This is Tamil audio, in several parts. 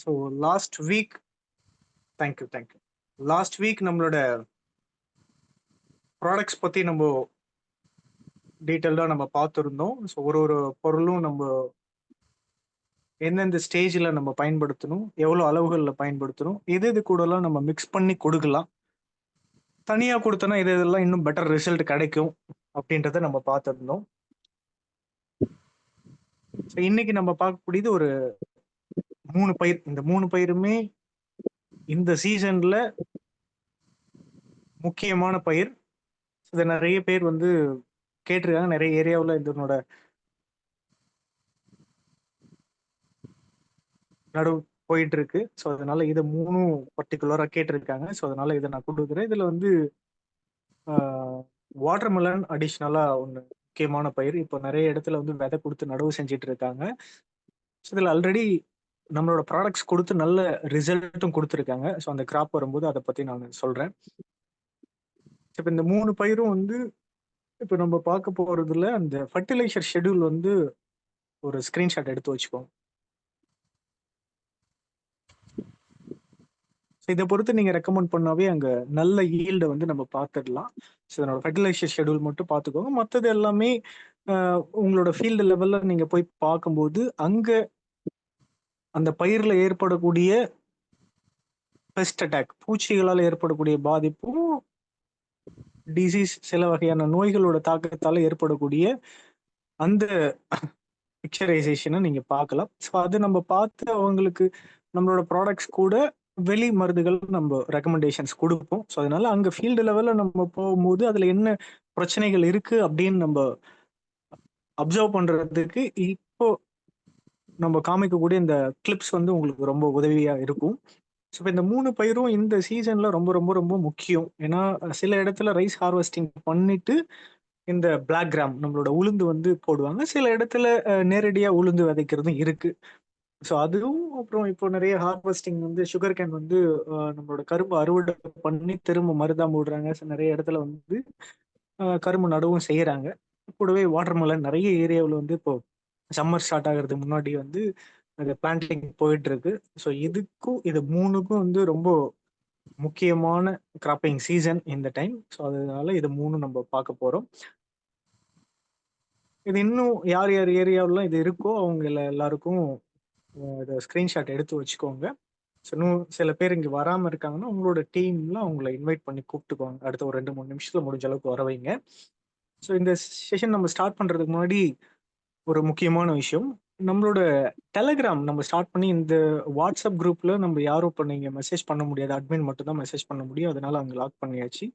So last week thank you thank you last week நம்மளோட ப்ராடக்ட்ஸ் பற்றி நம்ம டீட்டெயில்டாக நம்ம பார்த்துருந்தோம். ஸோ ஒரு ஒரு பொருளும் நம்ம எந்தெந்த ஸ்டேஜில் நம்ம பயன்படுத்தணும், எவ்வளோ அளவுகளில் பயன்படுத்தணும், இது கூடலாம் நம்ம மிக்ஸ் பண்ணி கொடுக்கலாம். தனியாக கொடுத்தோன்னா இதெல்லாம் இன்னும் பெட்டர் ரிசல்ட் கிடைக்கும் அப்படின்றத நம்ம பார்த்துருந்தோம். ஸோ இன்னைக்கு நம்ம பார்க்கக்கூடியது ஒரு 3 பயிர். இந்த 3 பயிருமே இந்த சீசன்ல முக்கியமான பயிர். இதை நிறைய பேர் வந்து கேட்டிருக்காங்க. நிறைய ஏரியாவில் இதனோட நடுவு போயிட்டு இருக்கு. ஸோ அதனால இதை 3 பர்டிகுலராக கேட்டிருக்காங்க. ஸோ அதனால இதை நான் கொடுக்குறேன். இதில் வந்து வாட்டர்மெலன் அடிஷ்னலாக ஒன்று முக்கியமான பயிர். இப்போ நிறைய இடத்துல வந்து விதை கொடுத்து நடவு செஞ்சுட்டு இருக்காங்க. ஸோ இதில் ஆல்ரெடி நம்மளோட ப்ராடக்ட்ஸ் கொடுத்து நல்ல ரிசல்ட்டும் கொடுத்துருக்காங்க. ஸோ அந்த கிராப் வரும்போது அதை பற்றி நான் சொல்கிறேன். இப்போ இந்த 3 பயிரும் வந்து இப்போ நம்ம பார்க்க போகிறதுல அந்த ஃபர்டிலைசர் ஷெட்யூல் வந்து ஒரு ஸ்க்ரீன்ஷாட் எடுத்து வச்சுக்கோங்க. ஸோ இதை பொறுத்து நீங்கள் ரெக்கமெண்ட் பண்ணாவே அங்கே நல்ல ஈல்டை வந்து நம்ம பார்த்துடலாம். ஸோ இதனோட ஃபர்டிலைசர் ஷெட்யூல் மட்டும் பார்த்துக்கோங்க. மற்றது எல்லாமே உங்களோட ஃபீல்டு லெவலில் நீங்கள் போய் பார்க்கும்போது அங்கே அந்த பயிரில் ஏற்படக்கூடிய பெஸ்ட் அட்டாக், பூச்சிகளால் ஏற்படக்கூடிய பாதிப்பும், டிசீஸ், சில வகையான நோய்களோட தாக்கத்தால் ஏற்படக்கூடிய அந்த பிக்சரைசேஷனை நீங்கள் பார்க்கலாம். ஸோ அது நம்ம பார்த்து அவங்களுக்கு நம்மளோட ப்ராடக்ட்ஸ் கூட வெளி மருந்துகள் நம்ம ரெக்கமெண்டேஷன்ஸ் கொடுப்போம். ஸோ அதனால அங்கே ஃபீல்டு லெவலில் நம்ம போகும்போது அதில் என்ன பிரச்சனைகள் இருக்குது அப்படின்னு நம்ம அப்சர்வ் பண்ணுறதுக்கு இப்போ நம்ம காமிக்கக்கூடிய இந்த கிளிப்ஸ் வந்து உங்களுக்கு ரொம்ப உதவியாக இருக்கும். ஸோ இப்போ இந்த 3 பயிரும் இந்த சீசனில் ரொம்ப ரொம்ப ரொம்ப முக்கியம். ஏன்னா சில இடத்துல ரைஸ் ஹார்வெஸ்டிங் பண்ணிட்டு இந்த பிளாக் கிராம் நம்மளோட உளுந்து வந்து போடுவாங்க. சில இடத்துல நேரடியாக உளுந்து விதைக்கிறதும் இருக்கு. ஸோ அதுவும் அப்புறம் இப்போ நிறைய ஹார்வெஸ்டிங் வந்து சுகர் கேன் வந்து நம்மளோட கரும்பு அறுவடை பண்ணி திரும்ப மருதா மூடுறாங்க. ஸோ நிறைய இடத்துல வந்து கரும்பு நடவும் செய்யறாங்க. கூடவே வாட்டர்மெலன் நிறைய ஏரியாவில் வந்து இப்போ சம்மர் ஸ்டார்ட் ஆகிறதுக்கு முன்னாடி வந்து அந்த பிளான்டிங் போயிட்டு இருக்கு. ஸோ இதுக்கும் இது 3க்கும் வந்து ரொம்ப முக்கியமான கிராப்பிங் சீசன் இந்த டைம். ஸோ அதனால இது 3 நம்ம பார்க்க போறோம். இது இன்னும் யார் யார் ஏரியாவிலாம் இது இருக்கோ அவங்க எல்லாருக்கும் இதை ஸ்க்ரீன்ஷாட் எடுத்து வச்சுக்கோங்க. ஸோ இன்னும் சில பேர் இங்கே வராமல் இருக்காங்கன்னா உங்களோட டீம்ல அவங்கள இன்வைட் பண்ணி கூப்பிட்டுக்கோங்க. அடுத்த ஒரு 2-3 நிமிஷத்துல முடிஞ்ச அளவுக்கு வர வைங்க. ஸோ இந்த செஷன் நம்ம ஸ்டார்ட் பண்ணுறதுக்கு முன்னாடி ஒரு முக்கியமான விஷயம், நம்மளோட டெலகிராம் நம்ம ஸ்டார்ட் பண்ணி இந்த வாட்ஸ்அப் குரூப்ல நம்ம யாரும் இப்போ நீங்கள் மெசேஜ் பண்ண முடியாது, அட்மின் மட்டும் தான் மெசேஜ் பண்ண முடியும். அதனால அவங்க லாக் பண்ணியாச்சு.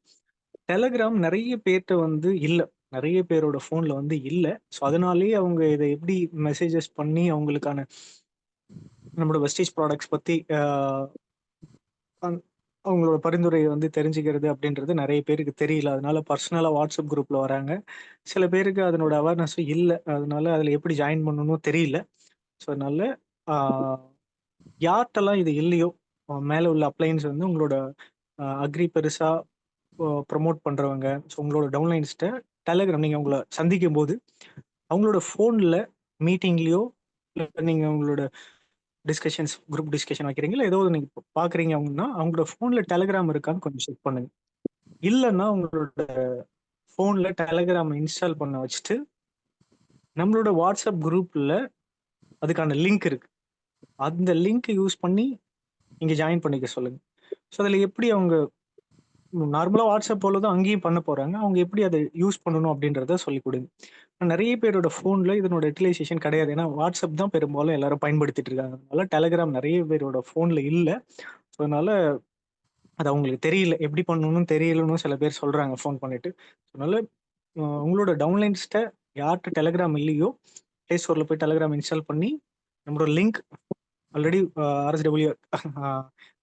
டெலகிராம் நிறைய பேர்கிட்ட வந்து இல்லை, நிறைய பேரோட ஃபோனில் வந்து இல்லை. ஸோ அதனாலேயே அவங்க இதை எப்படி மெசேஜஸ் பண்ணி அவங்களுக்கான நம்மளோட வெஸ்டேஜ் ப்ராடக்ட்ஸ் பற்றி அவங்களோட பரிந்துரையை வந்து தெரிஞ்சுக்கிறது அப்படின்றது நிறைய பேருக்கு தெரியல. அதனால பர்சனலாக வாட்ஸ்அப் குரூப்பில் வராங்க. சில பேருக்கு அதனோட அவேர்னஸும் இல்லை, அதனால அதில் எப்படி ஜாயின் பண்ணணும் தெரியல. ஸோ அதனால யார்கிட்டலாம் இது இல்லையோ மேலே உள்ள அப்ளைன்ஸ் வந்து உங்களோட அக்ரி பெருசாக ப்ரொமோட் பண்ணுறவங்க, ஸோ உங்களோட டவுன்லைன்ஸ்கிட்ட டெலகிராம் நீங்கள் உங்களை சந்திக்கும் போது அவங்களோட ஃபோனில் மீட்டிங்லேயோ இல்லை நீங்கள் உங்களோட டிஸ்கஷன்ஸ் குரூப் டிஸ்கஷன் வைக்கிறீங்களா ஏதோ நீங்கள் பார்க்குறீங்க அப்படின்னா அவங்களோட ஃபோனில் டெலகிராம் இருக்கான்னு கொஞ்சம் செக் பண்ணுங்க. இல்லைன்னா உங்களோட ஃபோனில் டெலகிராம் இன்ஸ்டால் பண்ண வச்சுட்டு நம்மளோட வாட்ஸ்அப் குரூப்பில் அதுக்கான லிங்க் இருக்கு, அந்த லிங்க் யூஸ் பண்ணி இங்கே ஜாயின் பண்ணிக்க சொல்லுங்க. ஸோ அதில் எப்படி அவங்க நார்மலாக வாட்ஸ்அப் போல தான் அங்கேயும் பண்ண போகிறாங்க, அவங்க எப்படி அதை யூஸ் பண்ணணும் அப்படின்றத சொல்லிக் கொடுங்க. நிறைய பேரோட ஃபோனில் இதனோட யூட்டிலைசேஷன் கிடையாது. ஏன்னா வாட்ஸ்அப் தான் பெரும்பாலும் எல்லாரும் பயன்படுத்திட்டு இருக்காங்க. அதனால டெலகிராம் நிறைய பேரோட ஃபோனில் இல்லை. ஸோ அதனால அது அவங்களுக்கு தெரியல, எப்படி பண்ணணும்னு தெரியலன்னு சில பேர் சொல்கிறாங்க ஃபோன் பண்ணிட்டு. அதனால உங்களோட டவுன்லைன்ஸ்கிட்ட யார்கிட்ட டெலகிராம் இல்லையோ ப்ளே ஸ்டோரில் போய் டெலகிராம் இன்ஸ்டால் பண்ணி நம்மளோட லிங்க் ஆல்ரெடி RSW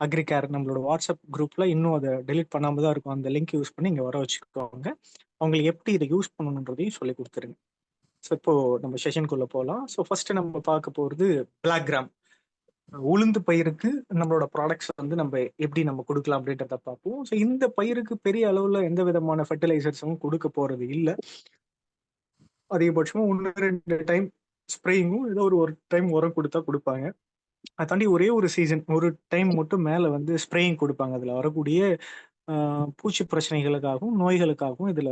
அக்ரிகேர் நம்மளோட வாட்ஸ்அப் குரூப்பில் இன்னும் அதை டெலிட் பண்ணாமல் தான் இருக்கும். அந்த லிங்க் யூஸ் பண்ணி இங்கே வர வச்சுக்கோங்க. அவங்களுக்கு எப்படி இதை யூஸ் பண்ணணுன்றதையும் சொல்லி கொடுத்துருங்க. ஸோ இப்போ நம்ம செஷனுக்குள்ளே போகலாம். ஸோ ஃபர்ஸ்ட் நம்ம பார்க்க போகிறது பிளாக் கிராம் உளுந்து பயிருக்கு நம்மளோட ப்ராடக்ட்ஸ் வந்து நம்ம எப்படி நம்ம கொடுக்கலாம் அப்படின்றத பார்ப்போம். ஸோ இந்த பயிருக்கு பெரிய அளவில் எந்த விதமான ஃபர்டிலைசர்ஸும் கொடுக்க போகிறது இல்லை. அதிகபட்சமாக 1-2 டைம் ஸ்ப்ரேயிங்கும் ஏதோ ஒரு டைம் உரம் கொடுத்தா கொடுப்பாங்க. அதை தாண்டி ஒரே ஒரு சீசன் ஒரு டைம் மட்டும் மேலே வந்து ஸ்ப்ரேயிங் கொடுப்பாங்க. அதில் வரக்கூடிய பூச்சி பிரச்சனைகளுக்காகவும் நோய்களுக்காகவும் இதில்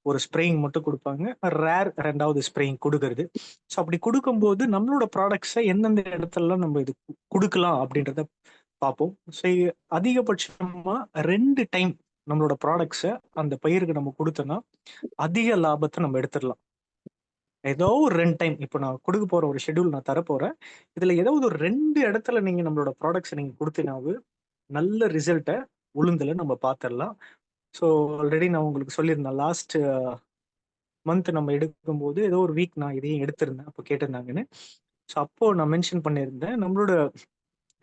ஒரு ஸ்ப்ரேயிங் மட்டும் கொடுப்பாங்க. ரேர் ரெண்டாவது ஸ்ப்ரேயிங் கொடுக்கறது. ஸோ அப்படி கொடுக்கும்போது நம்மளோட ப்ராடக்ட்ஸை எந்தெந்த இடத்துலலாம் நம்ம இது கொடுக்கலாம் அப்படின்றத பார்ப்போம். ஸோ அதிகபட்சமாக 2 டைம் நம்மளோட ப்ராடக்ட்ஸை அந்த பயிருக்கு நம்ம கொடுத்தோன்னா அதிக லாபத்தை நம்ம எடுத்துடலாம். ஏதோ ஒரு 2 டைம் இப்போ நான் கொடுக்க போற ஒரு ஷெட்யூல் நான் தரப்போறேன். இதுல ஏதாவது ஒரு 2 இடத்துல நீங்க நம்மளோட ப்ராடக்ட்ஸை நீங்க கொடுத்தீங்கன்னாவே நல்ல ரிசல்ட்டை உளுந்துல நம்ம பார்த்துடலாம். ஸோ ஆல்ரெடி நான் உங்களுக்கு சொல்லியிருந்தேன் லாஸ்ட் மந்த் நம்ம எடுக்கும்போது ஏதோ ஒரு வீக் நான் இதையும் எடுத்திருந்தேன். அப்போ கேட்டிருந்தாங்கன்னு. ஸோ அப்போ நான் மென்ஷன் பண்ணியிருந்தேன் நம்மளோட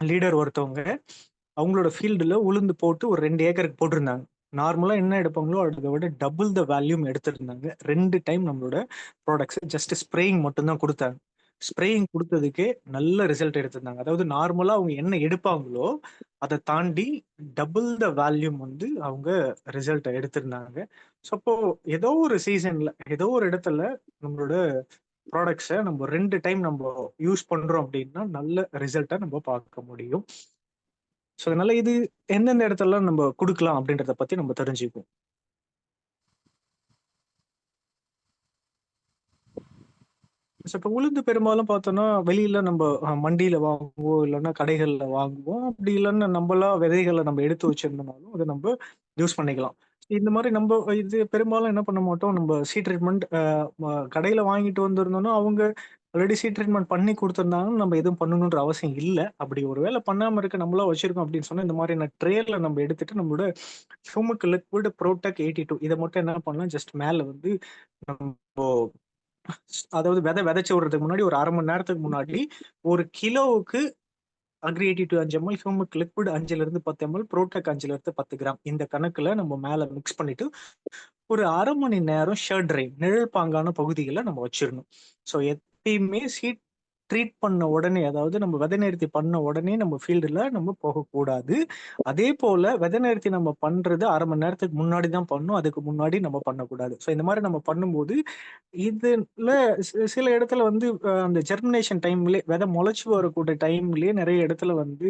லீடர் ஒருத்தவங்க அவங்களோட ஃபீல்டுல உளுந்து போட்டு ஒரு 2 ஏக்கருக்கு போட்டிருந்தாங்க. நார்மலா என்ன எடுப்பாங்களோ அதை விட டபுள் த வேல்யூம் எடுத்திருந்தாங்க. 2 டைம் நம்மளோட ப்ராடக்ட்ஸ் ஜஸ்ட் ஸ்ப்ரேயிங் மட்டும்தான் கொடுத்தாங்க. ஸ்ப்ரேயிங் கொடுத்ததுக்கே நல்ல ரிசல்ட் எடுத்திருந்தாங்க. அதாவது நார்மலா அவங்க என்ன எடுப்பாங்களோ அதை தாண்டி டபுள் த வேல்யூம் வந்து அவங்க ரிசல்ட்டை எடுத்திருந்தாங்க. ஸோ அப்போ ஏதோ ஒரு சீசன்ல ஏதோ ஒரு இடத்துல நம்மளோட ப்ராடக்ட்ஸை நம்ம 2 டைம் நம்ம யூஸ் பண்றோம் அப்படின்னா நல்ல ரிசல்ட்டை நம்ம பார்க்க முடியும். ஸோ அதனால இது எந்தெந்த இடத்துல நம்ம கொடுக்கலாம் அப்படின்றத பத்தி நம்ம தெரிஞ்சுப்போம். இப்போ உளுந்து பெரும்பாலும் பார்த்தோம்னா வெளியில நம்ம மண்டியில வாங்குவோம், இல்லைன்னா கடைகள்ல வாங்குவோம். அப்படி இல்லைன்னா நம்மளா விதைகளை நம்ம எடுத்து வச்சிருந்தோம்னாலும் அதை நம்ம யூஸ் பண்ணிக்கலாம். இந்த மாதிரி நம்ம இது பெரும்பாலும் என்ன பண்ண மாட்டோம், நம்ம சீட் ட்ரீட்மெண்ட் கடையில வாங்கிட்டு வந்திருந்தோம்னா அவங்க ஆல்ரெடி சீட் ட்ரீட்மெண்ட் பண்ணி கொடுத்துருந்தாங்கன்னு நம்ம எதுவும் பண்ணணுன்ற அவசியம் இல்லை. அப்படி ஒரு வேலை பண்ணாம இருக்க நம்மளா வச்சிருக்கோம் அப்படின்னு சொன்னா இந்த மாதிரி ட்ரேல நம்ம எடுத்துட்டு நம்மளோட ஹியூமிக் லிக்விட் ப்ரோடெக் 82 இதை மட்டும் என்ன பண்ணலாம், ஜஸ்ட் மேல வந்து நம்ம அதாவது விதைச்சு விடுறதுக்கு முன்னாடி ஒரு 1/2 மணி நேரத்துக்கு முன்னாடி 1 கிலோவுக்கு அக்ரி 82 5 ml, ஹியூமிக் லிக்விட் 5ல இருந்து 10 ml, ப்ரோடெக் 5ல இருந்து 10 கிராம் இந்த கணக்குல நம்ம மேல மிக்ஸ் பண்ணிட்டு ஒரு 1/2 மணி நேரம் ஷேட் ட்ரை நிழல் பாங்கான பகுதிகளை நம்ம வச்சிடணும். ஸோ எப்பயுமே சீட் ட்ரீட் பண்ண உடனே, அதாவது நம்ம விதை நிறுத்தி பண்ண உடனே நம்ம ஃபீல்டுல நம்ம போகக்கூடாது. அதே போல விதை நிறுத்தி நம்ம பண்றது 1/2 மணி நேரத்துக்கு முன்னாடி தான் பண்ணணும், அதுக்கு முன்னாடி நம்ம பண்ணக்கூடாது. ஸோ இந்த மாதிரி நம்ம பண்ணும்போது இதுல சில இடத்துல வந்து அந்த ஜெர்மினேஷன் டைம்லயே விதை முளைச்சு வரக்கூடிய டைம்லயே நிறைய இடத்துல வந்து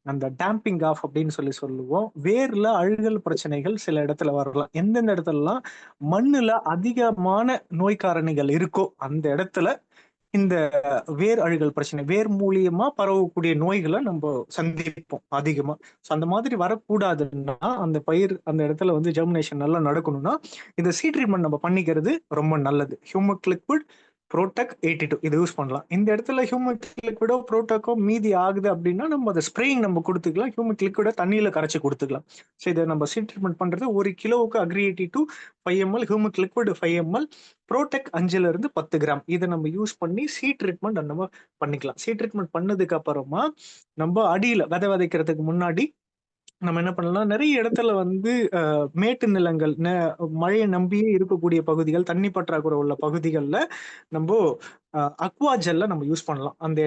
அந்த டேம்பிங் ஆஃப் அப்படின்னு சொல்லுவோம். வேர்ல அழுகல் பிரச்சனைகள் சில இடத்துல வரலாம். எந்தெந்த இடத்துலலாம் மண்ணுல அதிகமான நோய் காரணிகள் இருக்கோ அந்த இடத்துல இந்த வேர் அழுகல் பிரச்சனை, வேர் மூலியமா பரவக்கூடிய நோய்களை நம்ம சந்திப்போம் அதிகமா. ஸோ அந்த மாதிரி வரக்கூடாதுன்னா அந்த பயிர் அந்த இடத்துல வந்து ஜெர்மினேஷன் நல்லா நடக்கணும்னா இந்த சீட் ட்ரீட்மெண்ட் நம்ம பண்ணிக்கிறது ரொம்ப நல்லது. ஹியூமிக் லிக்விட் ப்ரோடெக் 82 இதை யூஸ் பண்ணலாம். இந்த இடத்துல ஹியூமிக் லிக்விடோ ப்ரோடெக்கோ மீதி ஆகுது அப்படின்னா நம்ம அதை ஸ்ப்ரேயிங் நம்ம கொடுத்துக்கலாம். ஹியூமிக் லிக்விடை தண்ணியில கரைச்சி கொடுத்துக்கலாம். ஸோ இதை நம்ம சீட் ட்ரீட்மெண்ட் பண்றது 1 கிலோவுக்கு agri 82 5 ml, humic liquid 5 ml, Protech 5ல இருந்து 10 கிராம் இதை நம்ம யூஸ் பண்ணி சீட் ட்ரீட்மெண்ட் நம்ம பண்ணிக்கலாம். சீட் ட்ரீட்மெண்ட் பண்ணதுக்கு அப்புறமா நம்ம அடியில விதைக்கிறதுக்கு முன்னாடி நம்ம என்ன பண்ணலாம், நிறைய இடத்துல வந்து மேட்டு நிலங்கள் மழையை நம்பியே இருக்கக்கூடிய பகுதிகள், தண்ணி பற்றாக்குறை உள்ள பகுதிகளில் நம்ம அக்வா ஜெல்ல நம்ம யூஸ் பண்ணலாம். அந்த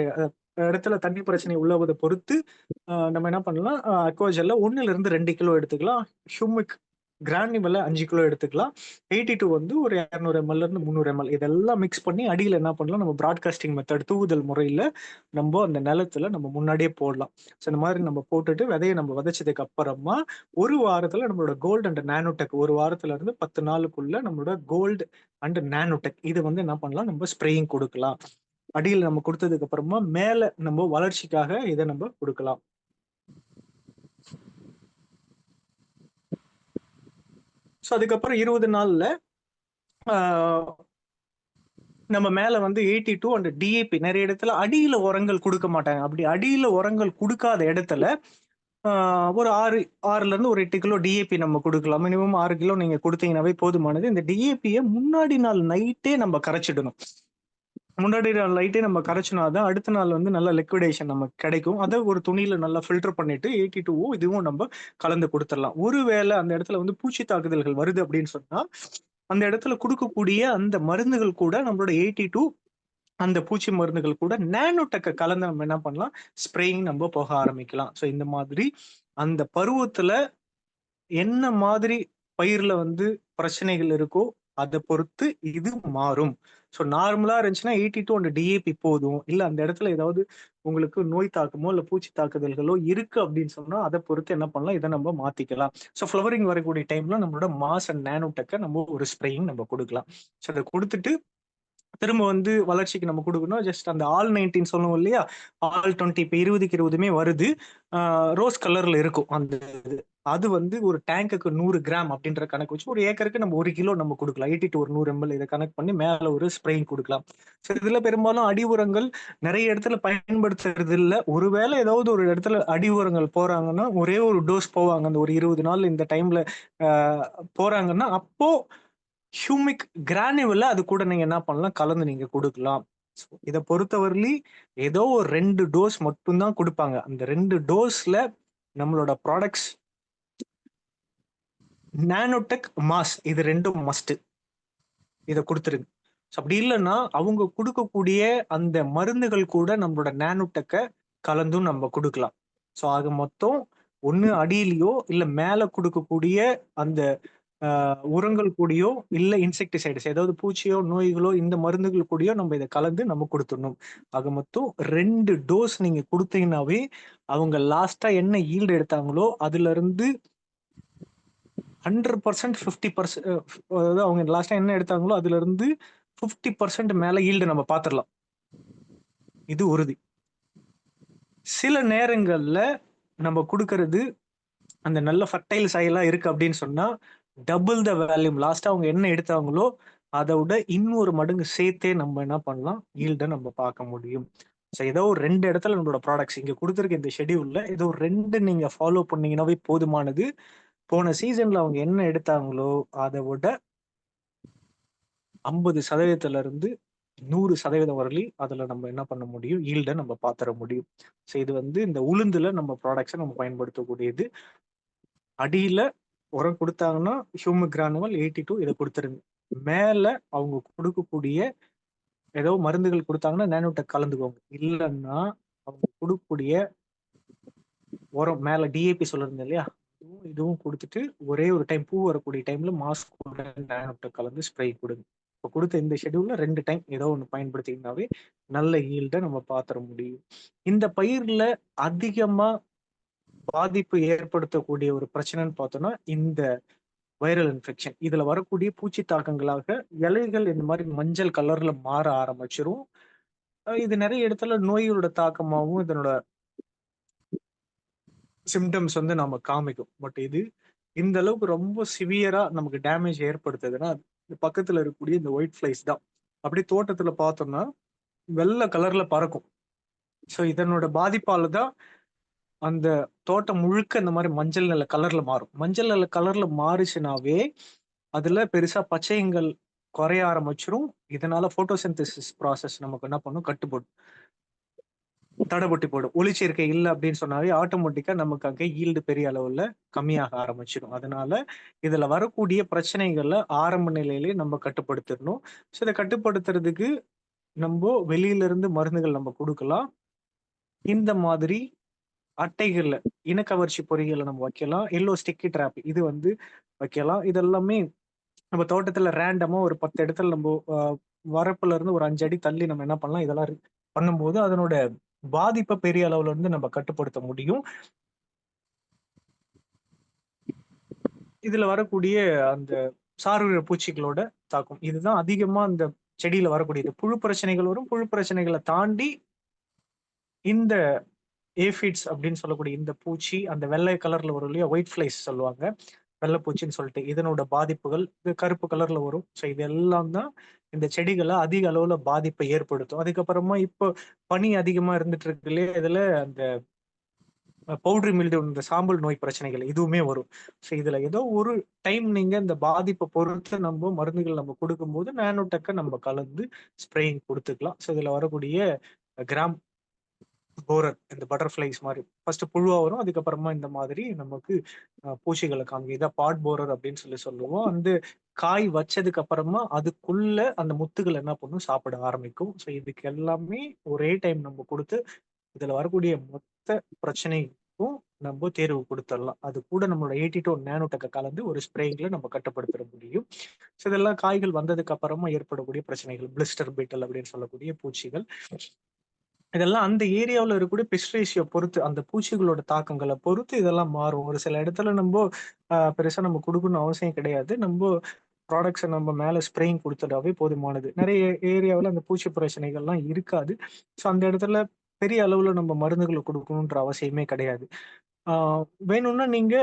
இடத்துல தண்ணி பிரச்சனை உள்ளவதை பொறுத்து நம்ம என்ன பண்ணலாம், அக்வா ஜெல்ல 1ல இருந்து 2 கிலோ எடுத்துக்கலாம். ஹியூமிக் கிரானிவல 5 கிலோ எடுத்துக்கலாம். 82 வந்து ஒரு 200 ml இருந்து 300 ml இதெல்லாம் மிக்ஸ் பண்ணி அடியில் என்ன பண்ணலாம், நம்ம ப்ராட்காஸ்டிங் மெத்தட் தூவுதல் முறையில் நம்ம அந்த நிலத்துல நம்ம முன்னாடியே போடலாம். ஸோ இந்த மாதிரி நம்ம போட்டுட்டு விதையை நம்ம விதைச்சதுக்கு அப்புறமா ஒரு வாரத்துல நம்மளோட கோல்டு அண்ட் நானோடெக், ஒரு வாரத்துல இருந்து 10 நாளுக்குள்ள நம்மளோட கோல்டு அண்ட் நானோடெக் இது வந்து என்ன பண்ணலாம், நம்ம ஸ்ப்ரேயிங் கொடுக்கலாம். அடியில் நம்ம கொடுத்ததுக்கு அப்புறமா மேல நம்ம வளர்ச்சிக்காக இதை நம்ம கொடுக்கலாம். ஸோ அதுக்கப்புறம் 20 நாள்ல நம்ம மேல வந்து 82 அண்ட் டிஏபி நிறைய இடத்துல அடியில உரங்கள் கொடுக்க மாட்டாங்க. அப்படி அடியில உரங்கள் கொடுக்காத இடத்துல ஒரு 6ல இருந்து ஒரு 8 கிலோ டிஏபி நம்ம கொடுக்கலாம். மினிமம் 6 கிலோ நீங்க கொடுத்தீங்கன்னாவே போதுமானது. இந்த டிஏபியை முன்னாடி நாள் நைட்டே நம்ம கரைச்சிடணும். முன்னாடி நாள் நைட்டே நம்ம கரைச்சினாதான் அடுத்த நாள் வந்து நல்ல லிக்விடேஷன் நமக்கு கிடைக்கும். அதை ஒரு துணியில நல்லா ஃபில்டர் பண்ணிட்டு 82 இதுவும் நம்ம கலந்து கொடுத்துடலாம். ஒருவேளை அந்த இடத்துல வந்து பூச்சி தாக்குதல்கள் வருது அப்படின்னு சொன்னா அந்த இடத்துல கொடுக்கக்கூடிய அந்த மருந்துகள் கூட நம்மளோட 82 அந்த பூச்சி மருந்துகள் கூட நானோடெக்கை கலந்து நம்ம என்ன பண்ணலாம், ஸ்ப்ரேயிங் நம்ம போக ஆரம்பிக்கலாம். ஸோ இந்த மாதிரி அந்த பருவத்துல என்ன மாதிரி பயிர்ல வந்து பிரச்சனைகள் இருக்கோ அதை பொறுத்து இது மாறும். ஸோ நார்மலா இருந்துச்சுன்னா 82 அந்த டிஏபி போதும். இல்ல அந்த இடத்துல ஏதாவது உங்களுக்கு நோய் தாக்கமோ இல்ல பூச்சி தாக்குதல்களோ இருக்கு அப்படின்னு சொன்னா அதை பொறுத்து என்ன பண்ணலாம், இதை நம்ம மாத்திக்கலாம். ஸோ ஃப்ளவரிங் வரக்கூடிய டைம்ல நம்மளோட மாஸ் அண்ட் நானோடெக்கை நம்ம ஒரு ஸ்ப்ரேயிங் நம்ம கொடுக்கலாம். ஸோ அதை கொடுத்துட்டு திரும்ப வந்து வளர்ச்சிக்கு நம்ம கொடுக்கணும். ஜஸ்ட் அந்த ஆல் 19 சொல்லுவோம் இல்லையா, ஆல் 20 இப்போ 20க்கு 20மே வருது. ரோஸ் கலர்ல இருக்கும் அந்த இது. அது வந்து ஒரு டேங்குக்கு 100 கிராம் அப்படின்ற கணக்கு வச்சு ஒரு ஏக்கருக்கு நம்ம 1 கிலோ நம்ம கொடுக்கலாம். 80 to ஒரு 100 ml இதை கனெக்ட் பண்ணி மேல ஒரு ஸ்ப்ரேயிங் கொடுக்கலாம். ஸோ இதுல பெரும்பாலும் அடி உரங்கள் நிறைய இடத்துல பயன்படுத்துறது இல்லை. ஒருவேளை ஏதாவது ஒரு இடத்துல அடி உரங்கள் போறாங்கன்னா ஒரே ஒரு டோஸ் போவாங்க. அந்த ஒரு 20 நாள் இந்த டைம்ல போறாங்கன்னா அப்போ ஹியூமிக் கிரானிவல்ல அது கூட நீங்க என்ன பண்ணலாம், கலந்து நீங்க கொடுக்கலாம். இதை பொறுத்தவரையிலி ஏதோ ஒரு 2 டோஸ் மட்டும்தான் கொடுப்பாங்க. அந்த 2 டோஸ்ல நம்மளோட ப்ராடக்ட்ஸ் நானோடெக் மாஸ் இது ரெண்டும் மஸ்ட். இதை கொடுத்துருங்க. அப்படி இல்லைன்னா அவங்க கொடுக்கக்கூடிய அந்த மருந்துகள் கூட நம்மளோட நானோடெக்கை கலந்தும் நம்ம கொடுக்கலாம். ஸோ ஆக மொத்தம் ஒன்று அடியிலையோ இல்லை மேலே கொடுக்கக்கூடிய அந்த உரங்கள் கூடயோ இல்லை இன்செக்டிசைட்ஸ் ஏதாவது பூச்சியோ நோய்களோ இந்த மருந்துகள் கூடயோ நம்ம இதை கலந்து நம்ம கொடுத்துடணும். ஆக மொத்தம் 2 டோஸ் நீங்க கொடுத்தீங்கன்னாவே அவங்க லாஸ்டா என்ன ஈல்டு எடுத்தாங்களோ அதுல இருந்து 100% 50%, அதாவது அவங்க லாஸ்டா என்ன எடுத்தாங்களோ அதுல இருந்து 50% மேல ஈல்டு நம்ம பார்த்துடலாம். இது உறுதி. சில நேரங்கள்ல நம்ம கொடுக்கறது அந்த நல்ல ஃபர்டைல் சாயிலா இருக்கு அப்படின்னு சொன்னா டபுள் த வேல்யூம் லாஸ்டா அவங்க என்ன எடுத்தாங்களோ அதை விட இன்னொரு மடங்கு சேர்த்தே நம்ம என்ன பண்ணலாம், ஈல்டை நம்ம பார்க்க முடியும். ஸோ ஏதோ ஒரு 2 இடத்துல நம்மளோட ப்ராடக்ட்ஸ் இங்க கொடுத்துருக்க இந்த ஷெடியூல்ல ஏதோ ஒரு 2 நீங்க ஃபாலோ பண்ணீங்கன்னாவே போதுமானது. போன சீசன்ல அவங்க என்ன எடுத்தாங்களோ அதை விட 50% இருந்து 100% வரலையும் அதுல நம்ம என்ன பண்ண முடியும், ஈல்டை நம்ம பார்த்துட முடியும். ஸோ இது வந்து இந்த உளுந்துல நம்ம ப்ராடக்ட்ஸை நம்ம பயன்படுத்தக்கூடியது. அடியில உரம் கொடுத்தாங்கன்னா ஹியூமிக் கிரானுவல் 82 இதை கொடுத்துருங்க. மேல அவங்க கொடுக்கக்கூடிய ஏதோ மருந்துகள் கொடுத்தாங்கன்னா நானோடெக் கலந்துக்கோங்க. இல்லைன்னா அவங்க கொடுக்கக்கூடிய உரம் மேல டிஏபி சொல்லிருந்தேன் இல்லையா, இதுவும் கொடுத்துட்டு ஒரே ஒரு டைம் பூ வரக்கூடிய டைம்ல மாஸ்க் நானோடெக் கலந்து ஸ்ப்ரே கொடுங்க. இப்போ கொடுத்த இந்த ஷெடியூல்ல 2 டைம் ஏதோ ஒன்று பயன்படுத்திங்கனாவே நல்ல ஈல்டை நம்ம பார்த்துட முடியும். இந்த பயிர்ல அதிகமா பாதிப்பு ஏற்படுத்தக்கூடிய ஒரு பிரச்சனைன்னு பார்த்தோம்னா இந்த வைரல் இன்ஃபெக்ஷன். இதுல வரக்கூடிய பூச்சி தாக்கங்களாக இலைகள் இந்த மாதிரி மஞ்சள் கலர்ல மாற ஆரம்பிச்சிரும். இது நிறைய இடத்துல நோயோட தாக்கமாகவும் இதனோட சிம்டம்ஸ் வந்து நம்ம காமிக்கும். பட் இது இந்த அளவுக்கு ரொம்ப சிவியரா நமக்கு டேமேஜ் ஏற்படுத்துதுன்னா பக்கத்துல இருக்கக்கூடிய இந்த ஒயிட் ஃபிளைஸ் தான். அப்படி தோட்டத்துல பார்த்தோம்னா வெள்ளை கலர்ல பறக்கும். ஸோ இதனோட பாதிப்பால தான் அந்த தோட்டம் முழுக்க இந்த மாதிரி மஞ்சள் நில கலர்ல மாறும். மஞ்சள் நில கலர்ல மாறுச்சுனாவே அதுல பெருசா பச்சையங்கள் குறைய ஆரம்பிச்சிரும். இதனால போட்டோசிந்தசிஸ் ப்ராசஸ் நமக்கு என்ன பண்ணும், கட்டுப்படும், தடைப்பட்டு போடும். ஒளிச்சேர்க்கை இல்லை அப்படின்னு சொன்னாவே ஆட்டோமேட்டிக்கா நமக்கு அங்கே ஈல்டு பெரிய அளவுல கம்மியாக ஆரம்பிச்சிடும். அதனால இதுல வரக்கூடிய பிரச்சனைகள்ல ஆரம்ப நிலையிலேயே நம்ம கட்டுப்படுத்திடணும். ஸோ இதை கட்டுப்படுத்துறதுக்கு நம்ம வெளியில இருந்து மருந்துகள் நம்ம கொடுக்கலாம். இந்த மாதிரி அட்டைகள்ல இனக்கவர்ச்சி பொறிகளை நம்ம வைக்கலாம். எல்லோ ஸ்டிக்கி ட்ராப் இது வந்து வைக்கலாம். இதெல்லாமே நம்ம தோட்டத்துல ரேண்டமா ஒரு 10 இடத்துல நம்ம வரப்புல இருந்து ஒரு 5 அடி தள்ளி நம்ம என்ன பண்ணலாம், இதெல்லாம் பண்ணும்போது அதனோட பாதிப்பை பெரிய அளவுல இருந்து நம்ம கட்டுப்படுத்த முடியும். இதுல வரக்கூடிய அந்த சார்பு பூச்சிகளோட தாக்கும் இதுதான் அதிகமா அந்த செடியில வரக்கூடியது. புழு பிரச்சனைகள் வரும். புழு பிரச்சனைகளை தாண்டி இந்த ஏஃபிட்ஸ் அப்படின்னு சொல்லக்கூடிய இந்த பூச்சி, அந்த வெள்ளை கலர்ல வரும் இல்லையா, ஒயிட் ஃபிளைஸ் சொல்லுவாங்க, வெள்ளைப்பூச்சின்னு சொல்லிட்டு, இதனோட பாதிப்புகள் இது கருப்பு கலர்ல வரும். ஸோ இது எல்லாம் தான் இந்த செடிகளை அதிக அளவுல பாதிப்பை ஏற்படுத்தும். அதுக்கப்புறமா இப்போ பனி அதிகமா இருந்துட்டு இருக்கு இல்லையா, இதுல அந்த பவுடரி மில்டு, இந்த சாம்பல் நோய் பிரச்சனைகள் இதுவுமே வரும். ஸோ இதுல ஏதோ ஒரு டைம் நீங்க இந்த பாதிப்பை பொறுத்து நம்ம மருந்துகள் நம்ம கொடுக்கும்போது நானோடெக்கை நம்ம கலந்து ஸ்ப்ரேயிங் கொடுத்துக்கலாம். ஸோ இதுல வரக்கூடிய கிராம் போரர், இந்த பட்டர்ஃபிளைஸ் மாதிரி ஃபர்ஸ்ட் புழுவா வரும். அதுக்கப்புறமா இந்த மாதிரி நமக்கு பூச்சிகளை காமிக்கும். இதை பாட் போரர் அப்படின்னு சொல்லி சொல்லுவோம். அந்த காய் வச்சதுக்கு அப்புறமா அதுக்குள்ள அந்த முத்துகள் என்ன பண்ணும், சாப்பிட ஆரம்பிக்கும். ஸோ இதுக்கு எல்லாமே ஒரே டைம் நம்ம கொடுத்து இதுல வரக்கூடிய மொத்த பிரச்சனைக்கும் நம்ம தேர்வு கொடுத்துடலாம். அது கூட நம்மளோட 82 நானோடெக்க கலந்து ஒரு ஸ்ப்ரேயிங்ல நம்ம கட்டுப்படுத்த முடியும். ஸோ இதெல்லாம் காய்கள் வந்ததுக்கு அப்புறமா ஏற்படக்கூடிய பிரச்சனைகள், பிளிஸ்டர் பீட்டல் அப்படின்னு சொல்லக்கூடிய பூச்சிகள். இதெல்லாம் அந்த ஏரியாவுல இருக்கக்கூடிய பெஸ்ட் ரேஷியோ பொறுத்து, அந்த பூச்சிகளோட தாக்கங்கள பொறுத்து இதெல்லாம் மாறும். ஒரு சில இடத்துல நம்போ பெருசா நம்ம குடுக்கணும்னு அவசியம் கிடையாது. நம்போ ப்ராடக்ட்ஸ நம்ம மேல ஸ்ப்ரேயிங் குடுத்துட்டாவே போதுமானது. நெறைய ஏரியாவுல அந்த பூச்சி பிரச்சனைகள்லாம் இருக்காது. ஸோ அந்த இடத்துல பெரிய அளவுல நம்ம மருந்துகள குடுக்கணுன்ற அவசியமே கிடையாது. ஆ வேணும்னா நீங்க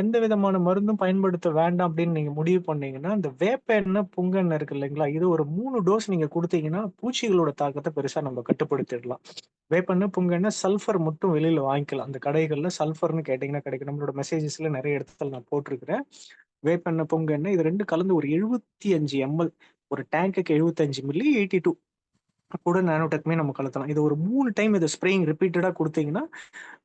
எந்த விதமான மருந்தும் பயன்படுத்த வேண்டாம் அப்படின்னு நீங்க முடிவு பண்ணீங்கன்னா, இந்த வேப்ப எண்ணெய், புங்க எண்ணெய் இருக்கு இல்லைங்களா? இது ஒரு 3 டோஸ் நீங்க குடுத்தீங்கன்னா, பூச்சிகளோட தாக்கத்த பெருசா நம்ம கட்டுப்படுத்திடலாம். வேப்பெண்ணெய், புங்கெண்ணெய், சல்ஃபர் மட்டும் வெளியில வாங்கிக்கலாம். அந்த கடைகள்ல சல்ஃபர்ன்னு கேட்டீங்கன்னா கிடைக்கும். நம்மளோட மெசேஜஸ்ல நெறைய இடத்துல நான் போட்டிருக்கிறேன். வேப்பெண்ணெய், புங்கெண்ணெய் இது 2 கலந்து ஒரு 75 எம்எல் ஒரு டேங்க்குக்கு 75 மில்லி 82 கூட நானோடெக்குமே நம்ம கலக்கலாம். இது ஒரு 3 டைம் இத ஸ்ப்ரேயிங் ரிப்பீட்டடா குடுத்தீங்கன்னா,